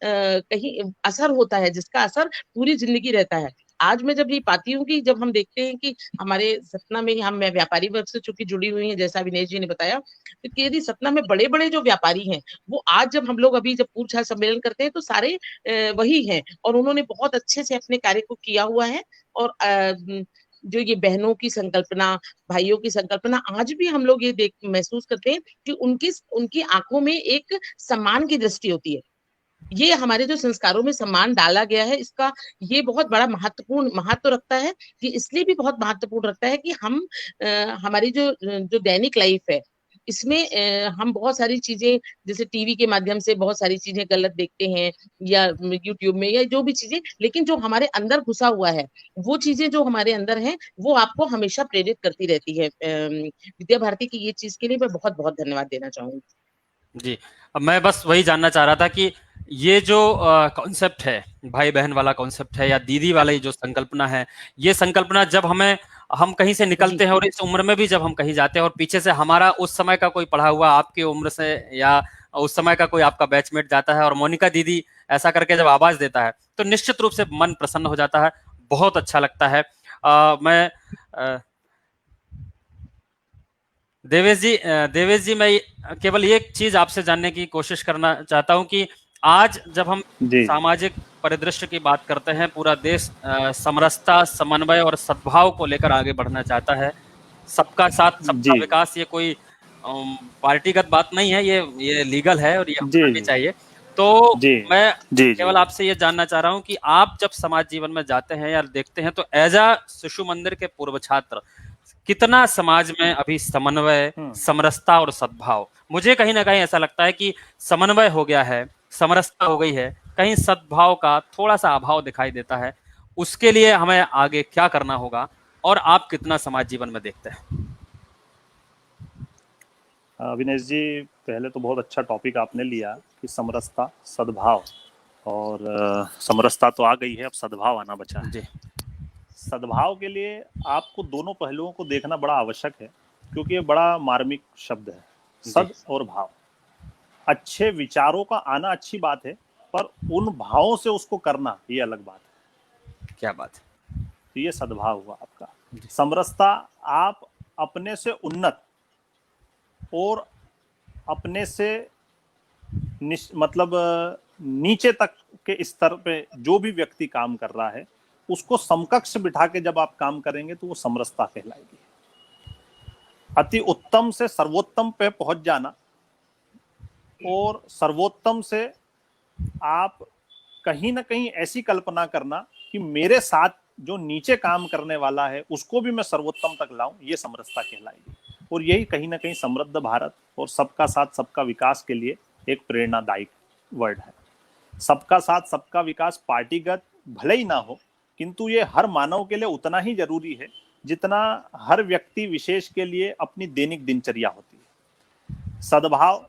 Speaker 4: कहीं असर होता है, जिसका असर पूरी जिंदगी रहता है। आज मैं जब ये पाती हूँ कि जब हम देखते हैं कि हमारे सतना में मैं व्यापारी वर्ग से चूंकि जुड़ी हुई है, जैसा विनेश जी ने बताया, तो यदि सतना में बड़े बड़े जो व्यापारी हैं वो आज जब हम लोग अभी जब पूर्ण छात्र सम्मेलन करते हैं तो सारे वही हैं और उन्होंने बहुत अच्छे से अपने कार्य को किया हुआ है। और जो ये बहनों की संकल्पना, भाइयों की संकल्पना, आज भी हम लोग ये देख महसूस करते हैं कि उनकी आंखों में एक सम्मान की दृष्टि होती है। ये हमारे जो संस्कारों में सम्मान डाला गया है, इसका ये बहुत बड़ा महत्वपूर्ण महत्व रखता है। कि इसलिए भी बहुत महत्वपूर्ण रखता है कि हम हमारी जो दैनिक लाइफ है इसमें हम बहुत सारी चीजें जैसे टीवी के माध्यम से बहुत सारी चीजें गलत देखते हैं या यूट्यूब में या जो भी चीजें, लेकिन जो हमारे अंदर घुसा हुआ है वो चीजें जो हमारे अंदर हैं वो आपको हमेशा प्रेरित करती रहती है। विद्या भारती की ये चीज के लिए मैं बहुत बहुत धन्यवाद देना चाहूंगी।
Speaker 1: जी, अब मैं बस वही जानना चाह रहा था कि ये जो कॉन्सेप्ट है, भाई बहन वाला कॉन्सेप्ट है या दीदी वाली जो संकल्पना है, ये संकल्पना जब हम कहीं से निकलते हैं और इस उम्र में भी जब हम कहीं जाते हैं और पीछे से हमारा उस समय का कोई पढ़ा हुआ आपकी उम्र से या उस समय का कोई आपका बैचमेट जाता है और मोनिका दीदी ऐसा करके जब आवाज देता है तो निश्चित रूप से मन प्रसन्न हो जाता है, बहुत अच्छा लगता है। मैं देवेश जी मैं केवल एक चीज आपसे जानने की कोशिश करना चाहता हूं कि आज जब हम सामाजिक परिदृश्य की बात करते हैं, पूरा देश समरसता, समन्वय और सद्भाव को लेकर आगे बढ़ना चाहता है। सबका साथ सबका विकास, ये कोई पार्टीगत बात नहीं है, ये लीगल है और ये होना भी चाहिए। तो मैं केवल आपसे ये जानना चाह रहा हूं कि आप जब समाज जीवन में जाते हैं या देखते हैं तो एज अ शिशु मंदिर के पूर्व छात्र कितना समाज में अभी समन्वय, समरसता और सद्भाव, मुझे कहीं ना कहीं ऐसा लगता है कि समन्वय हो गया है, समरसता हो गई है, कहीं सद्भाव का थोड़ा सा अभाव दिखाई देता है। उसके लिए हमें आगे क्या करना होगा और आप कितना समाज जीवन में देखते हैं?
Speaker 3: अविनेश जी, पहले तो बहुत अच्छा टॉपिक आपने लिया कि समरसता, सद्भाव, और समरसता तो आ गई है, अब सद्भाव आना बचा है। सद्भाव के लिए आपको दोनों पहलुओं को देखना बड़ा आवश्यक है, क्योंकि ये बड़ा मार्मिक शब्द है, सद और भाव। अच्छे विचारों का आना अच्छी बात है, पर उन भावों से उसको करना ये अलग बात है।
Speaker 1: क्या बात है?
Speaker 3: तो ये सद्भाव हुआ आपका। समरसता, आप अपने से उन्नत और अपने से मतलब नीचे तक के स्तर पे जो भी व्यक्ति काम कर रहा है उसको समकक्ष बिठा के जब आप काम करेंगे तो वो समरसता कहलाएगी। अति उत्तम से सर्वोत्तम पे पहुंच जाना और सर्वोत्तम से आप कहीं ना कहीं ऐसी कल्पना करना कि मेरे साथ जो नीचे काम करने वाला है उसको भी मैं सर्वोत्तम तक लाऊं, ये समरसता कहलाएगी। और यही कहीं ना कहीं समृद्ध भारत और सबका साथ सबका विकास के लिए एक प्रेरणादायक वर्ड है। सबका साथ सबका विकास पार्टीगत भले ही ना हो, किंतु ये हर मानव के लिए उतना ही जरूरी है जितना हर व्यक्ति विशेष के लिए अपनी दैनिक दिनचर्या होती है। सद्भाव,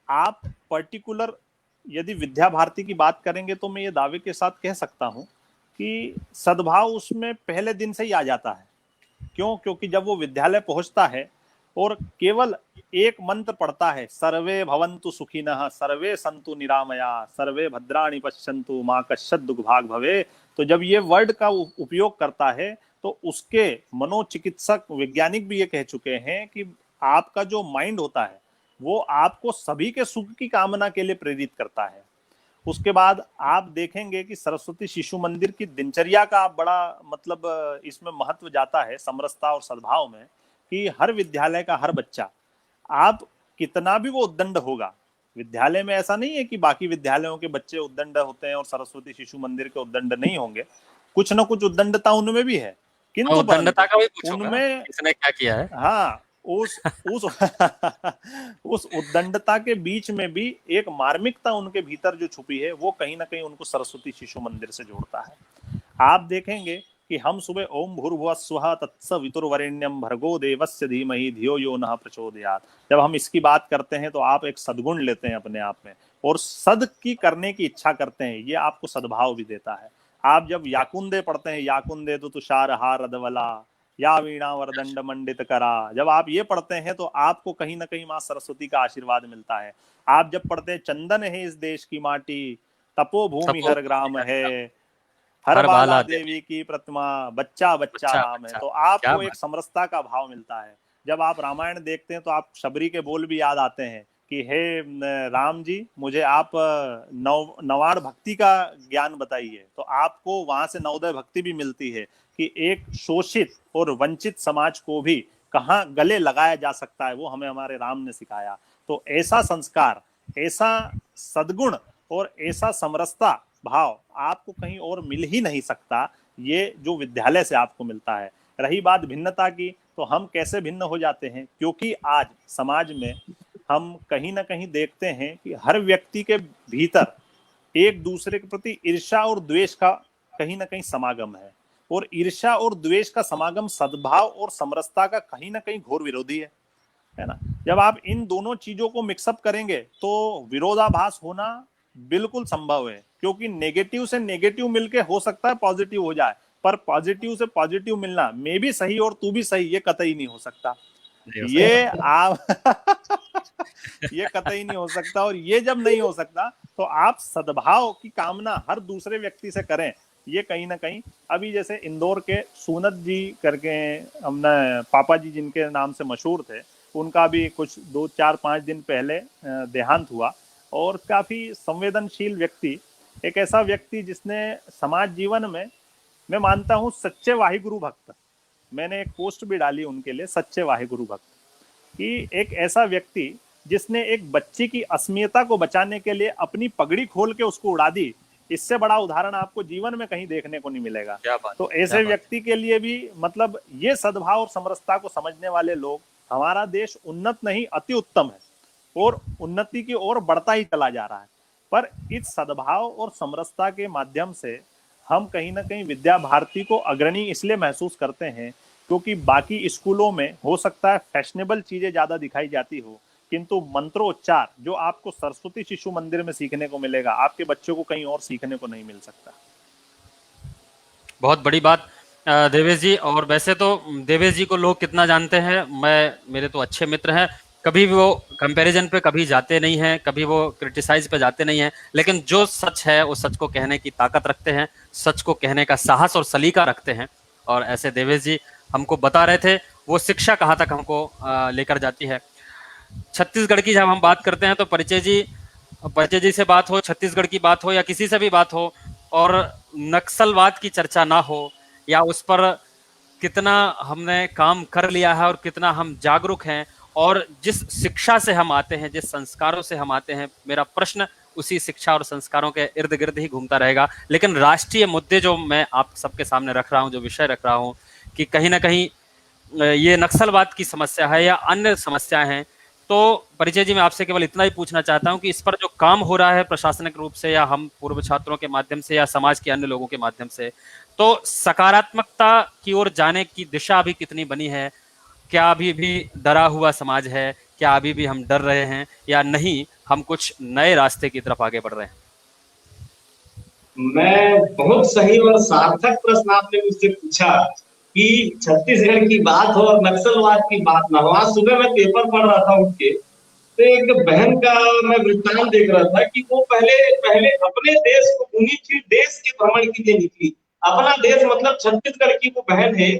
Speaker 3: आप पर्टिकुलर यदि विद्या भारती की बात करेंगे तो मैं ये दावे के साथ कह सकता हूं कि सद्भाव उसमें पहले दिन से ही आ जाता है। क्यों? क्योंकि जब वो विद्यालय पहुंचता है और केवल एक मंत्र पढ़ता है, सर्वे भवन्तु सुखिनः, सर्वे सन्तु निरामया, सर्वे भद्राणि पश्यन्तु, मा कश्चित् दुर्भाग् भवेत्, तो जब ये वर्ड का उपयोग करता है तो उसके मनोचिकित्सक वैज्ञानिक भी ये कह चुके हैं कि आपका जो माइंड होता है वो आपको सभी के सुख की कामना के लिए प्रेरित करता है। उसके बाद आप देखेंगे कि सरस्वती शिशु मंदिर की दिनचर्या का बड़ा मतलब इसमें महत्व जाता है समरसता और सद्भाव में, कि हर विद्यालय का हर बच्चा, आप कितना भी वो उद्दंड होगा, विद्यालय में ऐसा नहीं है कि बाकी विद्यालयों के बच्चे उद्दंड होते हैं और सरस्वती शिशु मंदिर के उद्दंड नहीं होंगे, कुछ ना कुछ उद्दंडता उनमें भी है, किंतु
Speaker 1: उद्दंडता का भी
Speaker 3: उनमें
Speaker 1: किसने क्या किया है।
Speaker 3: हाँ, उस उद्दंडता के बीच में भी एक मार्मिकता उनके भीतर जो छुपी है वो कहीं ना कहीं उनको सरस्वती शिशु मंदिर से जोड़ता है। आप देखेंगे कि हम सुबह ओम भूर्भुवः स्वः तत्सवितुर्वरेण्यं भर्गो देवस्य धीमहि धियो यो नः प्रचोदयात्, जब हम इसकी बात करते हैं तो आप एक सद्गुण लेते हैं अपने आप में और सद की करने की इच्छा करते हैं, ये आपको सद्भाव भी देता है। आप जब याकुंदे पढ़ते हैं, याकुंदे तो तुषार हार रदवला या वीणा वरदंड मंडित करा, जब आप ये पढ़ते हैं तो आपको कहीं ना कहीं माँ सरस्वती का आशीर्वाद मिलता है। आप जब पढ़ते हैं चंदन है इस देश की माटी, तपोभूमि हर ग्राम है, हर बाला देवी की प्रतिमा, बच्चा बच्चा
Speaker 1: बच्चा
Speaker 3: राम है।
Speaker 1: बच्चा,
Speaker 3: तो
Speaker 1: क्या
Speaker 3: आपको एक
Speaker 1: बात।
Speaker 3: समरसता का भाव मिलता है। जब आप रामायण देखते हैं तो आप शबरी के बोल भी याद आते हैं कि हे राम जी, मुझे आप नवाड़ भक्ति का ज्ञान बताइए। तो आपको वहां से नवोदय भक्ति भी मिलती है कि एक शोषित और वंचित समाज को भी कहाँ गले लगाया जा सकता है, वो हमें हमारे राम ने सिखाया। तो ऐसा संस्कार, ऐसा सद्गुण और ऐसा समरसता भाव आपको कहीं और मिल ही नहीं सकता, ये जो विद्यालय से आपको मिलता है। रही बात भिन्नता की, तो हम कैसे भिन्न हो जाते हैं, क्योंकि आज समाज में हम कहीं ना कहीं देखते हैं कि हर व्यक्ति के भीतर एक दूसरे के प्रति ईर्ष्या और द्वेष का कहीं ना कहीं समागम है। और ईर्ष्या और द्वेष का समागम सद्भाव और समरसता का कहीं ना कहीं घोर विरोधी है ना। जब आप इन दोनों चीजों को मिक्सअप करेंगे तो विरोधाभास होना बिल्कुल संभव है, क्योंकि नेगेटिव से नेगेटिव मिलके हो सकता है पॉजिटिव हो जाए, पर पॉजिटिव से पॉजिटिव मिलना, मैं भी सही और तू भी सही, ये कतई नहीं हो सकता। ये आप ये कतई नहीं हो सकता। और ये जब नहीं हो सकता तो आप सद्भाव की कामना हर दूसरे व्यक्ति से करें। ये कहीं ना कहीं, अभी जैसे इंदौर के सूनत जी करके हमने पापा जी जिनके नाम से मशहूर थे, उनका भी कुछ 2-4-5 दिन पहले देहांत हुआ। और काफी संवेदनशील व्यक्ति, एक ऐसा व्यक्ति जिसने समाज जीवन में, मैं मानता हूँ सच्चे वाहिगुरु भक्त, मैंने एक पोस्ट भी डाली उनके लिए, सच्चे वाहिगुरु भक्त, कि एक ऐसा व्यक्ति जिसने एक बच्ची की अस्मियता को बचाने के लिए अपनी पगड़ी खोल के उसको उड़ा दी, इससे बड़ा उदाहरण आपको जीवन में कहीं देखने को नहीं मिलेगा। तो ऐसे व्यक्ति के लिए भी मतलब ये सद्भाव और समरसता को समझने वाले लोग, हमारा देश उन्नत नहीं अति उत्तम है और उन्नति की ओर बढ़ता ही चला जा रहा है। पर इस सद्भाव और समरसता के माध्यम से हम कहीं ना कहीं विद्या भारती को अग्रणी इसलिए महसूस करते हैं क्योंकि बाकी स्कूलों में हो सकता है फैशनेबल चीजें ज्यादा दिखाई जाती हो, किंतु मंत्रोच्चार जो आपको सरस्वती शिशु मंदिर में सीखने को मिलेगा, आपके बच्चों को कहीं और सीखने को नहीं मिल सकता।
Speaker 1: बहुत बड़ी बात देवेश जी। और वैसे तो देवेश जी को लोग कितना जानते हैं, मेरे तो अच्छे मित्र हैं, कभी भी वो कंपैरिजन पे कभी जाते नहीं हैं, कभी वो क्रिटिसाइज पे जाते नहीं हैं, लेकिन जो सच है वो सच को कहने की ताकत रखते हैं, सच को कहने का साहस और सलीका रखते हैं। और ऐसे देवेश जी हमको बता रहे थे वो शिक्षा कहाँ तक हमको लेकर जाती है। छत्तीसगढ़ की जब हम बात करते हैं तो परिचय जी से बात हो, छत्तीसगढ़ की बात हो या किसी से भी बात हो, और नक्सलवाद की चर्चा ना हो या उस पर कितना हमने काम कर लिया है और कितना हम जागरूक हैं और जिस शिक्षा से हम आते हैं, जिस संस्कारों से हम आते हैं, मेरा प्रश्न उसी शिक्षा और संस्कारों के इर्द गिर्द ही घूमता रहेगा। लेकिन राष्ट्रीय मुद्दे जो मैं आप सबके सामने रख रहा हूं, जो विषय रख रहा हूं, कि कहीं ना कहीं ये नक्सलवाद की समस्या है या अन्य समस्या है, तो परिचय जी मैं आपसे केवल इतना ही पूछना चाहता हूं कि इस पर जो काम हो रहा है प्रशासनिक रूप से या हम पूर्व छात्रों के माध्यम से या समाज के अन्य लोगों के माध्यम से, तो सकारात्मकता की ओर जाने की दिशा अभी कितनी बनी है? क्या अभी भी डरा हुआ समाज है? क्या अभी भी हम डर रहे हैं या नहीं, हम कुछ नए रास्ते की तरफ आगे बढ़ रहे हैं?
Speaker 2: मैं बहुत सही और सार्थक प्रश्न आपने मुझसे पूछा कि छत्तीसगढ़ की बात हो और नक्सलवाद की बात ना हो। आज सुबह मैं पेपर पढ़ रहा था उठ के, तो एक बहन का मैं वृत्तांत देख रहा था कि वो पहले अपने देश को घूमी, फिर देश के भ्रमण के लिए निकली। अपना देश मतलब छत्तीसगढ़ की वो बहन है,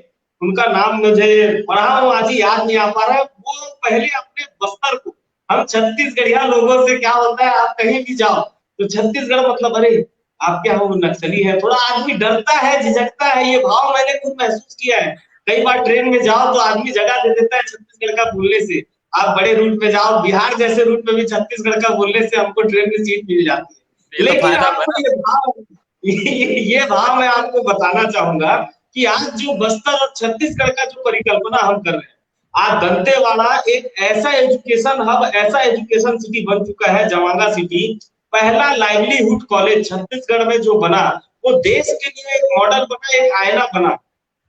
Speaker 2: उनका नाम मुझे पढ़ा हूँ आज ही याद नहीं आ पा रहा है। वो पहले अपने बस्तर को, हम छत्तीसगढ़िया लोगों से क्या होता है, आप कहीं भी जाओ तो छत्तीसगढ़ मतलब अरे आप क्या हो नक्सली है, थोड़ा आदमी डरता है, झिझकता है। ये भाव मैंने खुद महसूस किया है। कई बार ट्रेन में जाओ तो आदमी जगह दे देता है छत्तीसगढ़ का बोलने से। आप बड़े रूट में जाओ, बिहार जैसे रूट में भी छत्तीसगढ़ का बोलने से हमको ट्रेन में सीट मिल जाती है। लेकिन आपको ये भाव मैं आपको बताना चाहूंगा कि आज जो बस्तर और छत्तीसगढ़ का जो परिकल्पना हम कर रहे हैं, आज दंतेवाड़ा एक ऐसा एजुकेशन हब, ऐसा एजुकेशन सिटी बन चुका है, जवांगा सिटी। पहला लाइवलीहुड कॉलेज छत्तीसगढ़ में जो बना, वो देश के लिए एक मॉडल बना, एक आईना बना।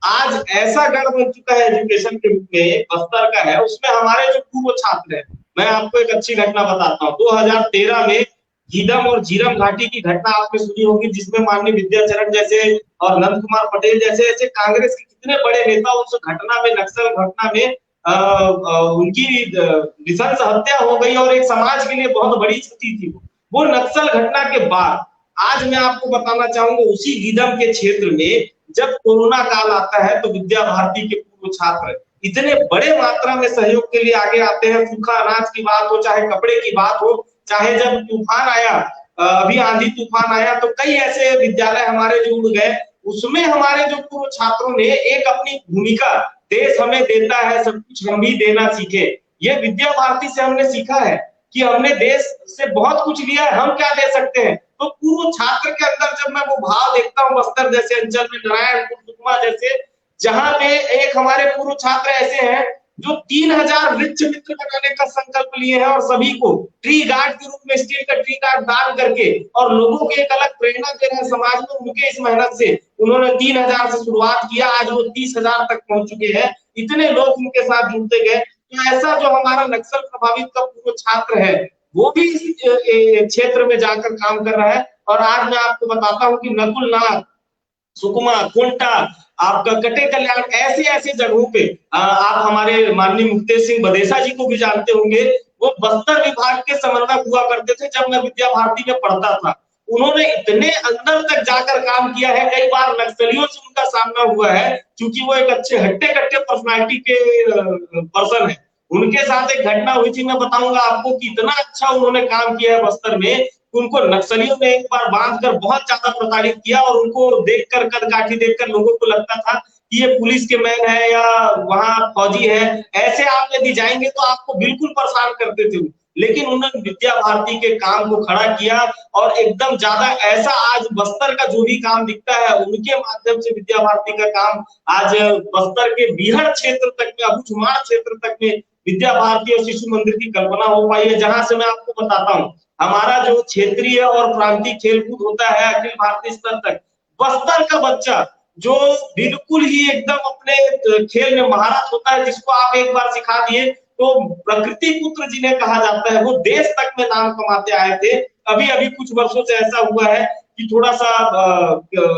Speaker 2: आज ऐसा गढ़ बन चुका है एजुकेशन के रूप में, बस्तर का है, उसमें हमारे जो पूर्व छात्र हैं, मैं आपको एक अच्छी घटना बताता हूँ। 2013 में गीदम और झीरम घाटी की घटना आपने सुनी होगी, जिसमें माननीय विद्याचरण जैसे और नंद कुमार पटेल जैसे ऐसे कांग्रेस के कितने बड़े नेता उस घटना में, नक्सल घटना में उनकी नृशंस हत्या हो गई और एक समाज के लिए बहुत बड़ी क्षति थी। वो नक्सल घटना के बाद आज मैं आपको बताना चाहूंगा उसी गीदम के क्षेत्र में जब कोरोना काल आता है तो विद्या भारती के पूर्व छात्र इतने बड़े मात्रा में सहयोग के लिए आगे आते हैं। सूखा अनाज की बात हो, चाहे कपड़े की बात हो, चाहे जब तूफान आया, अभी आंधी तूफान आया तो कई ऐसे विद्यालय हमारे जो उड़ गए, उसमें हमारे जो पूर्व छात्रों ने एक अपनी भूमिका, देश हमें देता है सब कुछ हम भी देना सीखे, ये विद्या भारती से हमने सीखा है कि हमने देश से बहुत कुछ लिया है, हम क्या दे सकते हैं। तो पूर्व छात्र के अंदर जब मैं वो भाव देखता हूँ, बस्तर जैसे अंचल में, नारायणपुर, सुकमा जैसे, जहां पे एक हमारे पूर्व छात्र ऐसे हैं जो 3000 वृक्ष मित्र बनाने का संकल्प लिए हैं और सभी को ट्री गार्ड के रूप में स्टील का ट्री गार्ड दान करके और लोगों को एक अलग प्रेरणा दे रहे हैं समाज में। उनके इस मेहनत से उन्होंने 3000 से शुरुआत किया, आज वो 30,000 तक पहुंच चुके हैं, इतने लोग उनके साथ जुड़ते गए। तो ऐसा जो हमारा नक्सल प्रभावित का पूर्व छात्र है वो भी इस क्षेत्र में जाकर काम कर रहा है। और आज मैं आपको बताता हूँ कि नकुल नाथ, सुकमा, कुंटा, आपका कटे कल्याण, ऐसे ऐसे जगहों पे आप हमारे माननीय मुक्तेश सिंह बदेसा जी को भी जानते होंगे, वो बस्तर विभाग के समन्वयक हुआ करते थे जब मैं विद्या भारती में पढ़ता था। उन्होंने इतने अंदर तक जाकर काम किया है, कई बार नक्सलियों से उनका सामना हुआ है क्योंकि वो एक अच्छे हट्टे कट्टे पर्सनालिटी के पर्सन है। उनके साथ एक घटना हुई थी, मैं बताऊंगा आपको कि इतना अच्छा उन्होंने काम किया है बस्तर में, उनको नक्सलियों ने एक बार बांधकर बहुत ज्यादा प्रताड़ित किया और उनको देखकर, कदकाठी देखकर लोगों को लगता था कि ये पुलिस के मैन है या वहां फौजी है, ऐसे आप यदि जाएंगे तो आपको बिल्कुल परेशान करते थे। लेकिन उन्होंने विद्या भारती के काम को खड़ा किया और एकदम ज्यादा ऐसा आज बस्तर का जो भी काम दिखता है उनके माध्यम से विद्या भारती का काम आज बस्तर के बीहड़ क्षेत्र तक में, अबूझमाड़ क्षेत्र तक में विद्या भारती और शिशु मंदिर की कल्पना हो पाई है। जहां से मैं आपको बताता हूँ, हमारा जो क्षेत्रीय और प्रांतीय खेलकूद होता है अखिल भारतीय स्तर तक, बस्तर का बच्चा जो बिल्कुल ही एकदम अपने खेल में महारत होता है, जिसको आप एक बार सिखा दिए तो प्रकृति पुत्र जिन्हें कहा जाता है, वो देश तक में नाम कमाते आए थे। अभी अभी कुछ वर्षों से ऐसा हुआ है कि थोड़ा सा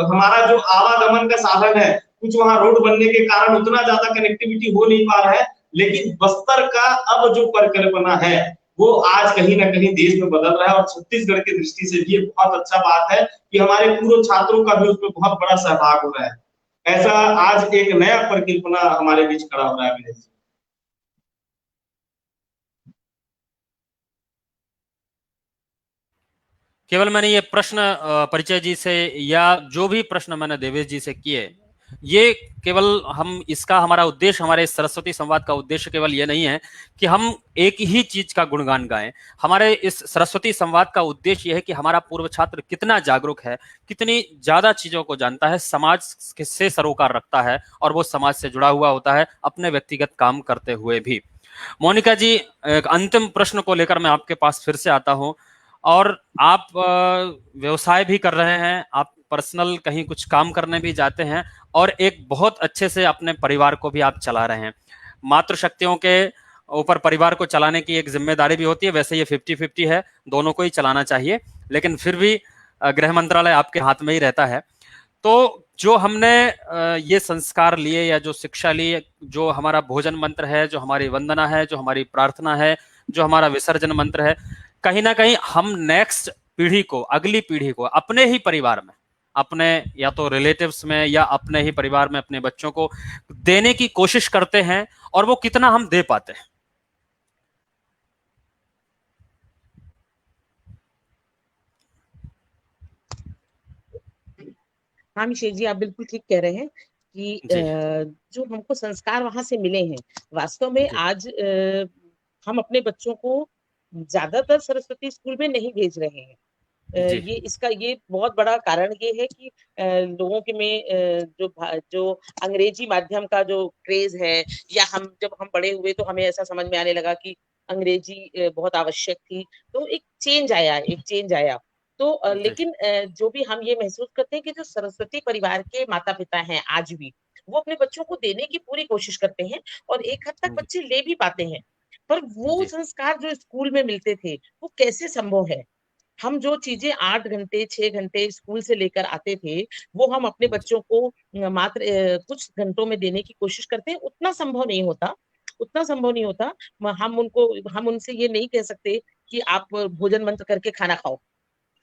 Speaker 2: हमारा जो आवागमन का साधन है, कुछ वहां रोड बनने के कारण उतना ज्यादा कनेक्टिविटी हो नहीं पा रहा है, लेकिन बस्तर का अब जो परिकल्पना है वो आज कहीं ना कहीं देश में बदल रहा है। और छत्तीसगढ़ की दृष्टि से भी ये बहुत अच्छा बात है कि हमारे पूर्व छात्रों का भी उसमें बहुत बड़ा सहभाग हो रहा है। ऐसा आज एक नया परिकल्पना हमारे बीच खड़ा हो रहा है।
Speaker 1: केवल मैंने ये प्रश्न परिचय जी से या जो भी प्रश्न मैंने देवेश जी से किए, ये केवल हम इसका हमारा उद्देश्य, हमारे सरस्वती संवाद का उद्देश्य केवल ये नहीं है कि हम एक ही चीज का गुणगान गाएं। हमारे इस सरस्वती संवाद का उद्देश्य यह है कि हमारा पूर्व छात्र कितना जागरूक है, कितनी ज्यादा चीजों को जानता है, समाज से सरोकार रखता है और वो समाज से जुड़ा हुआ होता है अपने व्यक्तिगत काम करते हुए भी। मोनिका जी, एक अंतिम प्रश्न को लेकर मैं आपके पास फिर से आता हूं। और आप व्यवसाय भी कर रहे हैं, आप पर्सनल कहीं कुछ काम करने भी जाते हैं और एक बहुत अच्छे से अपने परिवार को भी आप चला रहे हैं। मातृशक्तियों के ऊपर परिवार को चलाने की एक जिम्मेदारी भी होती है, वैसे ये 50-50 है, दोनों को ही चलाना चाहिए, लेकिन फिर भी गृह मंत्रालय आपके हाथ में ही रहता है। तो जो हमने ये संस्कार लिए या जो शिक्षा ली, जो हमारा भोजन मंत्र है, जो हमारी वंदना है, जो हमारी प्रार्थना है, जो हमारा विसर्जन मंत्र है, कहीं ना कहीं हम नेक्स्ट पीढ़ी को, अगली पीढ़ी को अपने ही परिवार में, अपने या तो रिलेटिव्स में या अपने ही परिवार में अपने बच्चों को देने की कोशिश करते हैं, और वो कितना हम दे पाते हैं।
Speaker 4: हाँ मिशेल जी, आप बिल्कुल ठीक कह रहे हैं कि जो हमको संस्कार वहां से मिले हैं, वास्तव में आज हम अपने बच्चों को ज्यादातर सरस्वती स्कूल में नहीं भेज रहे हैं। ये इसका ये बहुत बड़ा कारण ये है कि लोगों के में जो अंग्रेजी माध्यम का जो क्रेज है, या हम जब हम बड़े हुए तो हमें ऐसा समझ में आने लगा कि अंग्रेजी बहुत आवश्यक थी, तो एक चेंज आया। तो लेकिन जो भी हम ये महसूस करते हैं कि जो सरस्वती परिवार के माता पिता हैं आज भी, वो अपने बच्चों को देने की पूरी कोशिश करते हैं और एक हद तक बच्चे ले भी पाते हैं। पर वो संस्कार जो स्कूल में मिलते थे वो कैसे संभव है? हम जो चीजें 8 घंटे 6 घंटे स्कूल से लेकर आते थे, वो हम अपने बच्चों को मात्र कुछ घंटों में देने की कोशिश करते हैं। उतना संभव नहीं होता। हम उनसे ये नहीं कह सकते कि आप भोजन मंत्र करके खाना खाओ,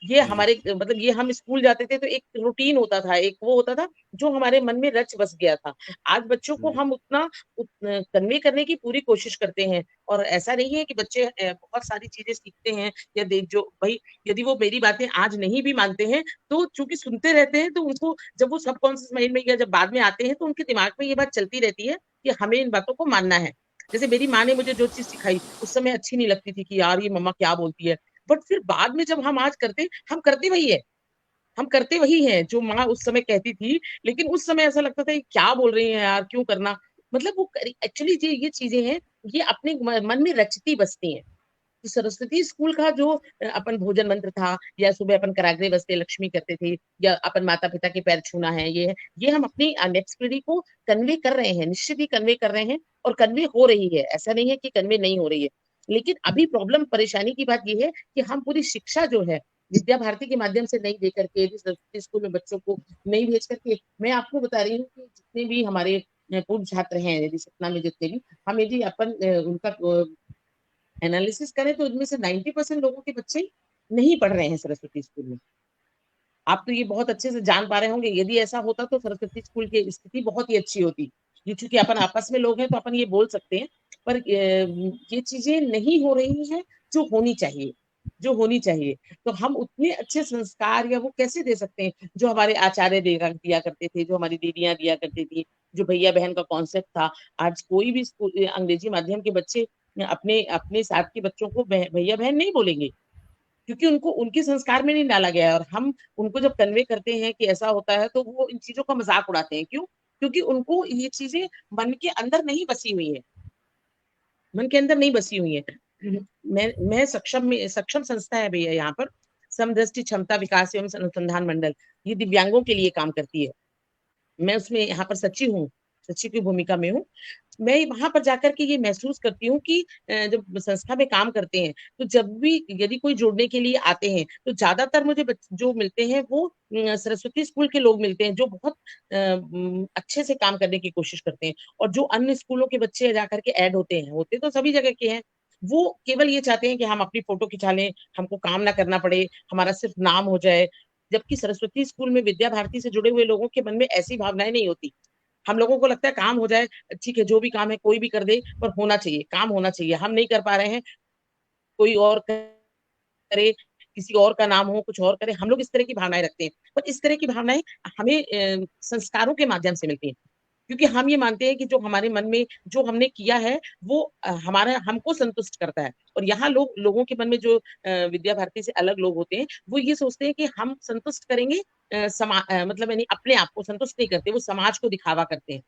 Speaker 4: ये हमारे मतलब ये हम स्कूल जाते थे तो एक रूटीन होता था, एक वो होता था जो हमारे मन में रच बस गया था। आज बच्चों को हम उतना कन्वे करने की पूरी कोशिश करते हैं और ऐसा नहीं है कि बच्चे बहुत सारी चीजें सीखते हैं या देख जो भाई यदि वो मेरी बातें आज नहीं भी मानते हैं तो चूंकि सुनते रहते हैं तो उनको जब वो सबकॉन्शियस माइंड में या जब बाद में आते हैं तो उनके दिमाग में ये बात चलती रहती है कि हमें इन बातों को मानना है। जैसे मेरी माँ ने मुझे जो चीज सिखाई उस समय अच्छी नहीं लगती थी कि यार ये मम्मा क्या बोलती है, बट फिर बाद में जब हम आज करते हम करते वही है, हम करते वही हैं जो माँ उस समय कहती थी। लेकिन उस समय ऐसा लगता था ये क्या बोल रही है यार, क्यों करना। मतलब वो एक्चुअली ये चीजें हैं, ये अपने मन में रचती बसती हैं। तो सरस्वती स्कूल का जो अपन भोजन मंत्र था या सुबह अपन कराग्रे वस्ते लक्ष्मी करते थे या अपन माता पिता के पैर छूना है, ये हम अपनी नेक्स्ट पीढ़ी को कन्वे कर रहे हैं, निश्चित ही कन्वे कर रहे हैं और कन्वे हो रही है। ऐसा नहीं है कि कन्वे नहीं हो रही है, लेकिन अभी प्रॉब्लम परेशानी की बात ये है कि हम पूरी शिक्षा जो है विद्या भारती के माध्यम से नहीं दे करके सरस्वती स्कूल में बच्चों को नहीं भेज करके, मैं आपको बता रही हूँ कि जितने भी हमारे पूर्व छात्र हैं यदि सतना में जितने भी हम यदि अपन उनका एनालिसिस करें तो इनमें से 90% लोगों के बच्चे नहीं पढ़ रहे हैं सरस्वती स्कूल में। आप तो ये बहुत अच्छे से जान पा रहे होंगे, यदि ऐसा होता तो सरस्वती स्कूल की स्थिति बहुत ही अच्छी होती। ये चूंकि अपन आपस में लोग हैं तो अपन ये बोल सकते हैं, पर ये चीजें नहीं हो रही हैं जो होनी चाहिए, जो होनी चाहिए। तो हम उतने अच्छे संस्कार या वो कैसे दे सकते हैं जो हमारे आचार्य दिया करते थे, जो हमारी दीदियां दिया करती थी, जो भैया बहन का कॉन्सेप्ट था। आज कोई भी अंग्रेजी माध्यम के बच्चे अपने अपने साथ के बच्चों को भैया बहन नहीं बोलेंगे, क्योंकि उनको उनके संस्कार में नहीं डाला गया है। और हम उनको जब कन्वे करते हैं कि ऐसा होता है तो वो इन चीजों का मजाक उड़ाते हैं। क्यों? क्योंकि उनको ये चीजें मन के अंदर नहीं बसी हुई है, मन के अंदर नहीं बसी हुई है। मैं सक्षम संस्था है भैया यहाँ पर, समदृष्टि क्षमता विकास एवं अनुसंधान मंडल, ये दिव्यांगों के लिए काम करती है। मैं उसमें यहाँ पर सचिव हूँ, सचिव की भूमिका में हूँ। मैं वहां पर जाकर के ये महसूस करती हूँ कि जब संस्था में काम करते हैं तो जब भी यदि कोई जुड़ने के लिए आते हैं तो ज्यादातर मुझे जो मिलते हैं वो सरस्वती स्कूल के लोग मिलते हैं जो बहुत अच्छे से काम करने की कोशिश करते हैं। और जो अन्य स्कूलों के बच्चे जाकर के ऐड होते हैं, होते तो सभी जगह के हैं, वो केवल ये चाहते हैं कि हम अपनी फोटो खिंचा लें, हमको काम ना करना पड़े, हमारा सिर्फ नाम हो जाए। जबकि सरस्वती स्कूल में विद्या भारती से जुड़े हुए लोगों के मन में ऐसी भावनाएं नहीं होती। हम लोगों को लगता है काम हो जाए, ठीक है, जो भी काम है कोई भी कर दे, पर होना चाहिए, काम होना चाहिए। हम नहीं कर पा रहे हैं, कोई और करे, किसी और का नाम हो, कुछ और करे, हम लोग इस तरह की भावनाएं रखते हैं। पर इस तरह की भावनाएं हमें संस्कारों के माध्यम से मिलती हैं, क्योंकि हम ये मानते हैं कि जो हमारे मन में जो हमने किया है वो हमारा हमको संतुष्ट करता है। और यहाँ लोगों के मन में जो विद्या भारती से अलग लोग होते हैं वो ये सोचते हैं कि हम संतुष्ट करेंगे मतलब यानी अपने आप को संतुष्ट नहीं करते, वो समाज को दिखावा करते हैं।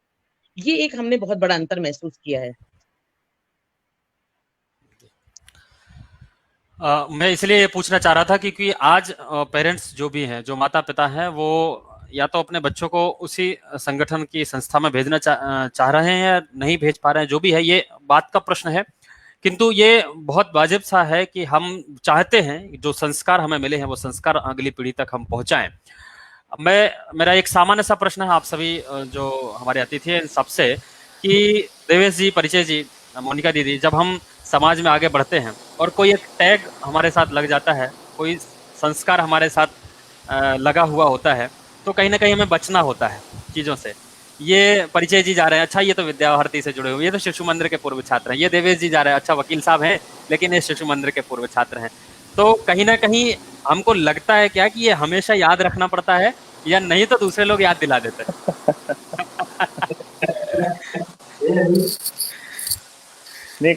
Speaker 4: ये एक हमने बहुत बड़ा अंतर महसूस किया है।
Speaker 1: मैं इसलिए ये पूछना चाह रहा था क्योंकि आज पेरेंट्स जो भी हैं, जो माता पिता हैं, वो या तो अपने बच्चों को उसी संगठन की संस्था में भेजना चाह रहे हैं या नहीं भेज पा रहे हैं, जो भी है ये बात का प्रश्न है। किंतु ये बहुत वाजिब सा है कि हम चाहते हैं जो संस्कार हमें मिले हैं वो संस्कार अगली पीढ़ी तक हम पहुंचाएं। मेरा एक सामान्य सा प्रश्न है आप सभी जो हमारे अतिथि हैं सबसे, कि देवेश जी, परिचय जी, मोनिका दीदी, जब हम समाज में आगे बढ़ते हैं और कोई एक टैग हमारे साथ लग जाता है, कोई संस्कार हमारे साथ लगा हुआ होता है, तो कहीं ना कहीं हमें बचना होता है चीज़ों से। ये परिचय जी जा रहे हैं, अच्छा ये तो विद्या भारती से जुड़े हुए, ये तो शिशु मंदिर के पूर्व छात्र हैं। ये देवेश जी जा रहे हैं, अच्छा वकील साहब हैं लेकिन ये शिशु मंदिर के पूर्व छात्र हैं। तो कहीं ना कहीं हमको लगता है क्या कि ये हमेशा याद रखना पड़ता है, या नहीं तो दूसरे लोग याद दिला देते हैं।
Speaker 3: नहीं,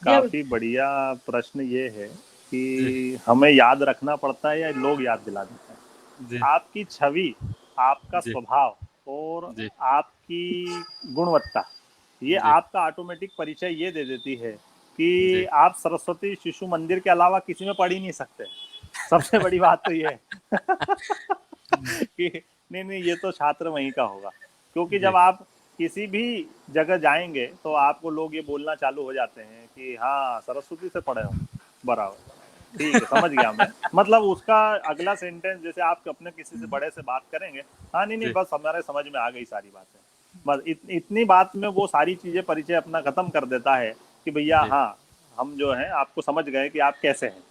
Speaker 3: काफी बढ़िया प्रश्न ये है कि हमें याद रखना पड़ता है या लोग याद दिला देते हैं। आपकी छवि, आपका स्वभाव और आपकी गुणवत्ता, ये आपका ऑटोमेटिक परिचय ये दे देती है कि आप सरस्वती शिशु मंदिर के अलावा किसी में पढ़ ही नहीं सकते। सबसे बड़ी बात तो ये है कि नहीं ये तो छात्र वहीं का होगा, क्योंकि जब आप किसी भी जगह जाएंगे तो आपको लोग ये बोलना चालू हो जाते हैं कि हाँ सरस्वती से पढ़े हो, बराबर, ठीक है, समझ गया मैं। मतलब उसका अगला सेंटेंस जैसे आप अपने किसी से बड़े से बात करेंगे, हाँ नहीं बस हमारे समझ में आ गई सारी बातें, बस इतनी बात में वो सारी चीजें परिचय अपना खत्म कर देता है कि भैया हाँ हम जो है आपको समझ गए कि आप कैसे हैं।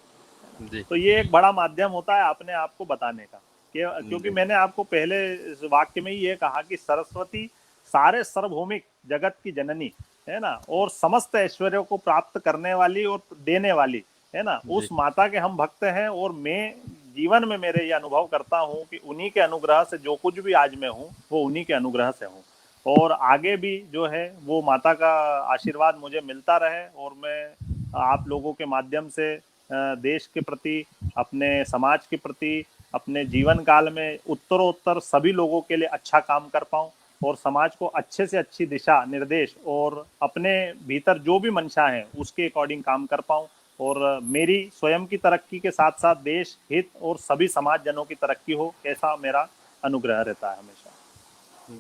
Speaker 1: जी
Speaker 3: तो ये एक बड़ा माध्यम होता है अपने आप को बताने का, क्योंकि
Speaker 1: जी
Speaker 3: मैंने आपको पहले इस वाक्य में ही ये कहा कि सरस्वती सारे सार्वभौमिक जगत की जननी है ना, और समस्त ऐश्वर्यों को प्राप्त करने वाली और देने वाली है ना, उस
Speaker 1: जी
Speaker 3: माता के हम भक्त हैं। और मैं जीवन में मेरे ये अनुभव करता हूँ कि उन्हीं के अनुग्रह से जो कुछ भी आज मैं हूँ वो उन्हीं के अनुग्रह से हूँ, और आगे भी जो है वो माता का आशीर्वाद मुझे मिलता रहे, और मैं आप लोगों के माध्यम से देश के प्रति, अपने समाज के प्रति, अपने जीवन काल में उत्तरोत्तर सभी लोगों के लिए अच्छा काम कर पाऊँ, और समाज को अच्छे से अच्छी दिशा निर्देश और अपने भीतर जो भी मंशा है उसके अकॉर्डिंग काम कर पाऊँ, और मेरी स्वयं की तरक्की के साथ साथ देश हित और सभी समाज जनों की तरक्की हो, ऐसा मेरा अनुग्रह रहता है हमेशा।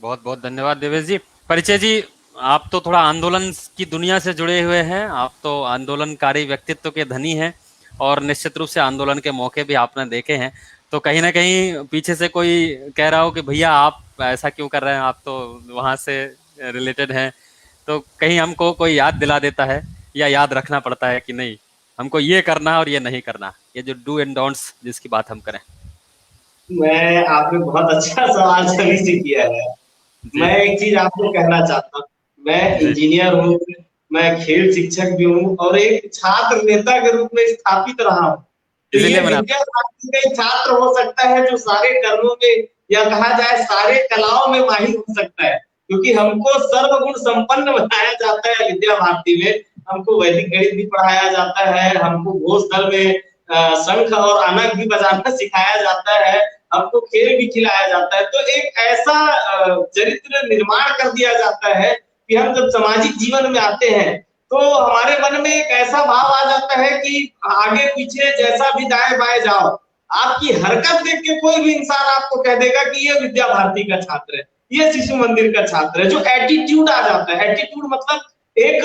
Speaker 1: बहुत बहुत धन्यवाद देवेश जी। परिचय जी, आप तो थोड़ा आंदोलन की दुनिया से जुड़े हुए हैं, आप तो आंदोलनकारी व्यक्तित्व के धनी हैं और निश्चित रूप से आंदोलन के मौके भी आपने देखे हैं। तो कहीं ना कहीं पीछे से कोई कह रहा हो कि भैया आप ऐसा क्यों कर रहे हैं, आप तो वहां से रिलेटेड हैं, तो कहीं हमको कोई याद दिला देता है या याद रखना पड़ता है कि नहीं हमको ये करना है और ये नहीं करना, ये जो डू एंड डोंट्स जिसकी बात हम करें।
Speaker 2: मैं आपने बहुत अच्छा सवाल सभी से किया है।
Speaker 1: जी
Speaker 2: मैं एक चीज आपको कहना चाहता हूँ, मैं
Speaker 1: जी
Speaker 2: इंजीनियर हूँ, मैं खेल शिक्षक भी हूँ और एक छात्र नेता के रूप में स्थापित रहा हूँ। तो ये
Speaker 1: इसीलिए मैंने
Speaker 2: विद्या भारती का एक छात्र हो सकता है जो सारे कर्मों में या कहा जाए सारे कलाओं में माहिर हो सकता है, क्योंकि हमको सर्वगुण संपन्न बनाया जाता है विद्या भारती में। हमको वैदिक गणित भी पढ़ाया जाता है, हमको घोष दल में शंख और अनक भी बजाना सिखाया जाता है, हमको खेल भी खिलाया जाता है। तो एक ऐसा चरित्र निर्माण कर दिया जाता है कि हम जब सामाजिक जीवन में आते हैं तो हमारे मन में एक ऐसा भाव आ जाता है कि आगे पीछे जैसा भी दाएं बाएं जाओ, आपकी हरकत देख के कोई भी इंसान आपको कह देगा कि ये विद्या भारती का छात्र है, ये शिशु मंदिर का छात्र है। जो एटीट्यूड आ जाता है, एटीट्यूड मतलब एक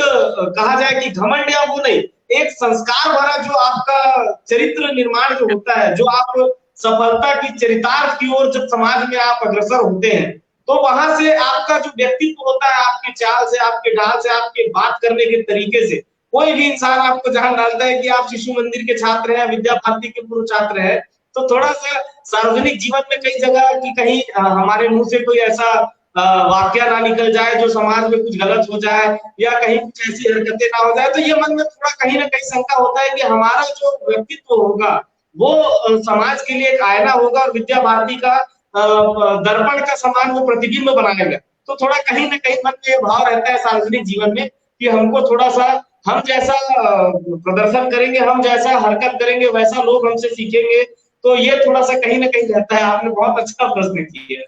Speaker 2: कहा जाए कि घमंड या वो नहीं, एक संस्कार भरा जो आपका चरित्र निर्माण जो होता है, जो आप सफलता की चरितार्थ की ओर जब समाज में आप अग्रसर होते हैं, तो वहां से आपका जो व्यक्तित्व होता है, आपकी चाल से, आपके ढाल से, आपके बात करने के तरीके से कोई भी इंसान आपको जान डालता है कि आप शिशु मंदिर के छात्र हैं, विद्या भारती के पूर्व छात्र हैं। तो थोड़ा सा सार्वजनिक जीवन में कई जगह कि कहीं हमारे मुंह से कोई ऐसा वाक्य ना निकल जाए जो समाज में कुछ गलत हो जाए, या कहीं कुछ ऐसी हरकतें ना हो जाए, तो ये मन में थोड़ा कहीं ना कहीं शंका होता है कि हमारा जो व्यक्तित्व होगा वो समाज के लिए एक आईना होगा और विद्या भारती का दर्पण का समान वो प्रतिबिंब बनाएगा। तो थोड़ा कहीं ना कहीं मन में भाव रहता है सार्वजनिक जीवन में कि हमको थोड़ा सा, हम जैसा प्रदर्शन करेंगे, हम जैसा हरकत करेंगे, वैसा लोग हमसे सीखेंगे। तो ये थोड़ा सा कहीं ना कहीं रहता है। आपने बहुत अच्छा प्रश्न किया है।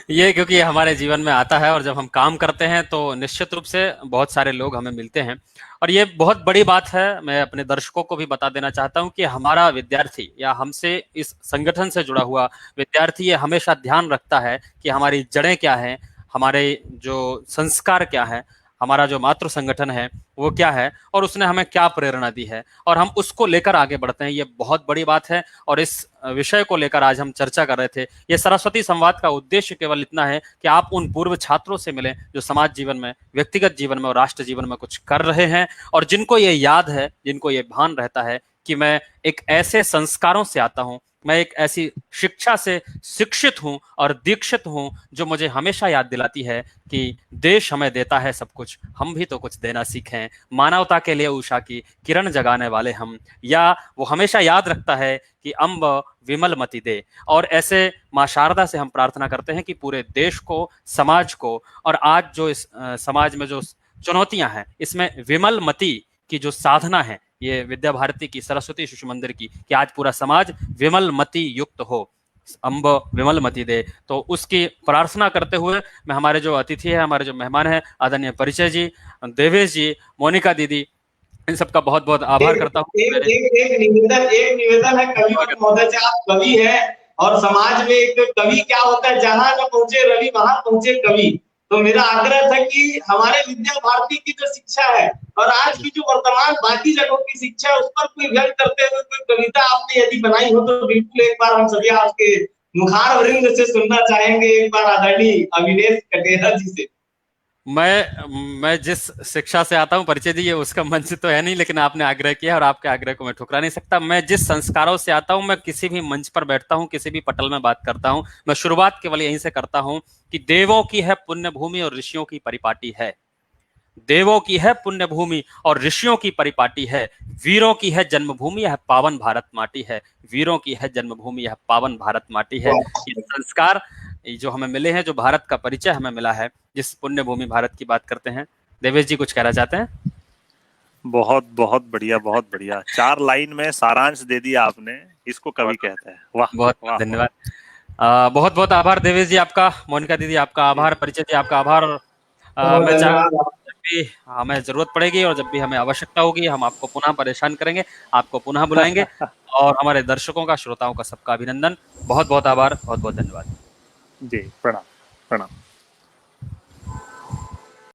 Speaker 1: ये क्योंकि हमारे जीवन में आता है और जब हम काम करते हैं तो निश्चित रूप से बहुत सारे लोग हमें मिलते हैं और ये बहुत बड़ी बात है। मैं अपने दर्शकों को भी बता देना चाहता हूं कि हमारा विद्यार्थी या हमसे इस संगठन से जुड़ा हुआ विद्यार्थी ये हमेशा ध्यान रखता है कि हमारी जड़ें क्या हैं, हमारे जो संस्कार क्या है, हमारा जो मातृ संगठन है वो क्या है और उसने हमें क्या प्रेरणा दी है और हम उसको लेकर आगे बढ़ते हैं। ये बहुत बड़ी बात है और इस विषय को लेकर आज हम चर्चा कर रहे थे। ये सरस्वती संवाद का उद्देश्य केवल इतना है कि आप उन पूर्व छात्रों से मिलें जो समाज जीवन में, व्यक्तिगत जीवन में और राष्ट्र जीवन में कुछ कर रहे हैं और जिनको ये याद है, जिनको ये भान रहता है कि मैं एक ऐसे संस्कारों से आता हूं, मैं एक ऐसी शिक्षा से शिक्षित हूं और दीक्षित हूं जो मुझे हमेशा याद दिलाती है कि देश हमें देता है सब कुछ, हम भी तो कुछ देना सीखें। मानवता के लिए उषा की किरण जगाने वाले हम, या वो हमेशा याद रखता है कि अम्ब विमल मति दे। और ऐसे मां शारदा से हम प्रार्थना करते हैं कि पूरे देश को, समाज को और आज जो इस समाज में जो चुनौतियां हैं इसमें विमल मति की जो साधना है, ये विद्या भारती की, सरस्वती शिशु मंदिर की, कि आज पूरा समाज विमल मति युक्त हो, अम्ब विमल मति दे। तो उसकी प्रार्थना करते हुए मैं हमारे जो अतिथि है, हमारे जो मेहमान हैं, आदरणीय परिचय जी, देवेश जी, मोनिका दीदी, इन सबका बहुत बहुत आभार करता हूँ।
Speaker 2: एक निवेदन है कवि महोदय से। आप कवि हैं और समाज में एक कवि क्या होता है, जहां न पहुंचे रवि वहां पहुंचे कवि। तो मेरा आग्रह था कि हमारे विद्या भारती की जो शिक्षा है और आज की जो वर्तमान बाकी जगहों की शिक्षा है उस पर कोई व्यक्त करते हुए कोई कविता आपने यदि बनाई हो तो बिल्कुल एक बार हम सभी आपके मुखार वृंद से सुनना चाहेंगे, एक बार आदरणीय अविनेश कटेरा जी से।
Speaker 1: मैं जिस शिक्षा से आता हूँ, परिचय दी, उसका मंच तो है नहीं, लेकिन आपने आग्रह किया और आपके आग्रह को मैं ठुकरा नहीं सकता। मैं जिस संस्कारों से आता हूँ, मैं किसी भी मंच पर बैठता हूँ, किसी भी पटल में बात करता हूँ, मैं शुरुआत केवल यहीं से करता हूँ कि देवों की है पुण्य भूमि और ऋषियों की परिपाटी है। देवों की है पुण्य भूमि और ऋषियों की परिपाटी है। वीरों की है जन्मभूमि, यह पावन भारत माटी है। वीरों की है जन्मभूमि, यह पावन भारत माटी है। ये संस्कार जो हमें मिले हैं, जो भारत का परिचय हमें मिला है, जिस पुण्य भूमि भारत की बात करते हैं। देवेश जी कुछ कहना चाहते हैं?
Speaker 3: बहुत बहुत बढ़िया, बहुत बढ़िया। 4 लाइन में सारांश दे दिया आपने, इसको कवि कहते हैं। वाह,
Speaker 1: बहुत
Speaker 3: वाह,
Speaker 1: धन्यवाद। बहुत बहुत आभार देवेश जी आपका, मोनिका दीदी आपका आभार, परिचय जी आपका आभार।
Speaker 2: बहुत
Speaker 1: मैं
Speaker 2: धन्यवाद।
Speaker 1: जब भी हमें जरूरत पड़ेगी और जब भी हमें आवश्यकता होगी, हम आपको पुनः परेशान करेंगे, आपको पुनः बुलाएंगे। और हमारे दर्शकों का, श्रोताओं का सबका अभिनंदन। बहुत बहुत आभार, बहुत बहुत धन्यवाद।
Speaker 3: जी, प्रणाम, प्रणाम।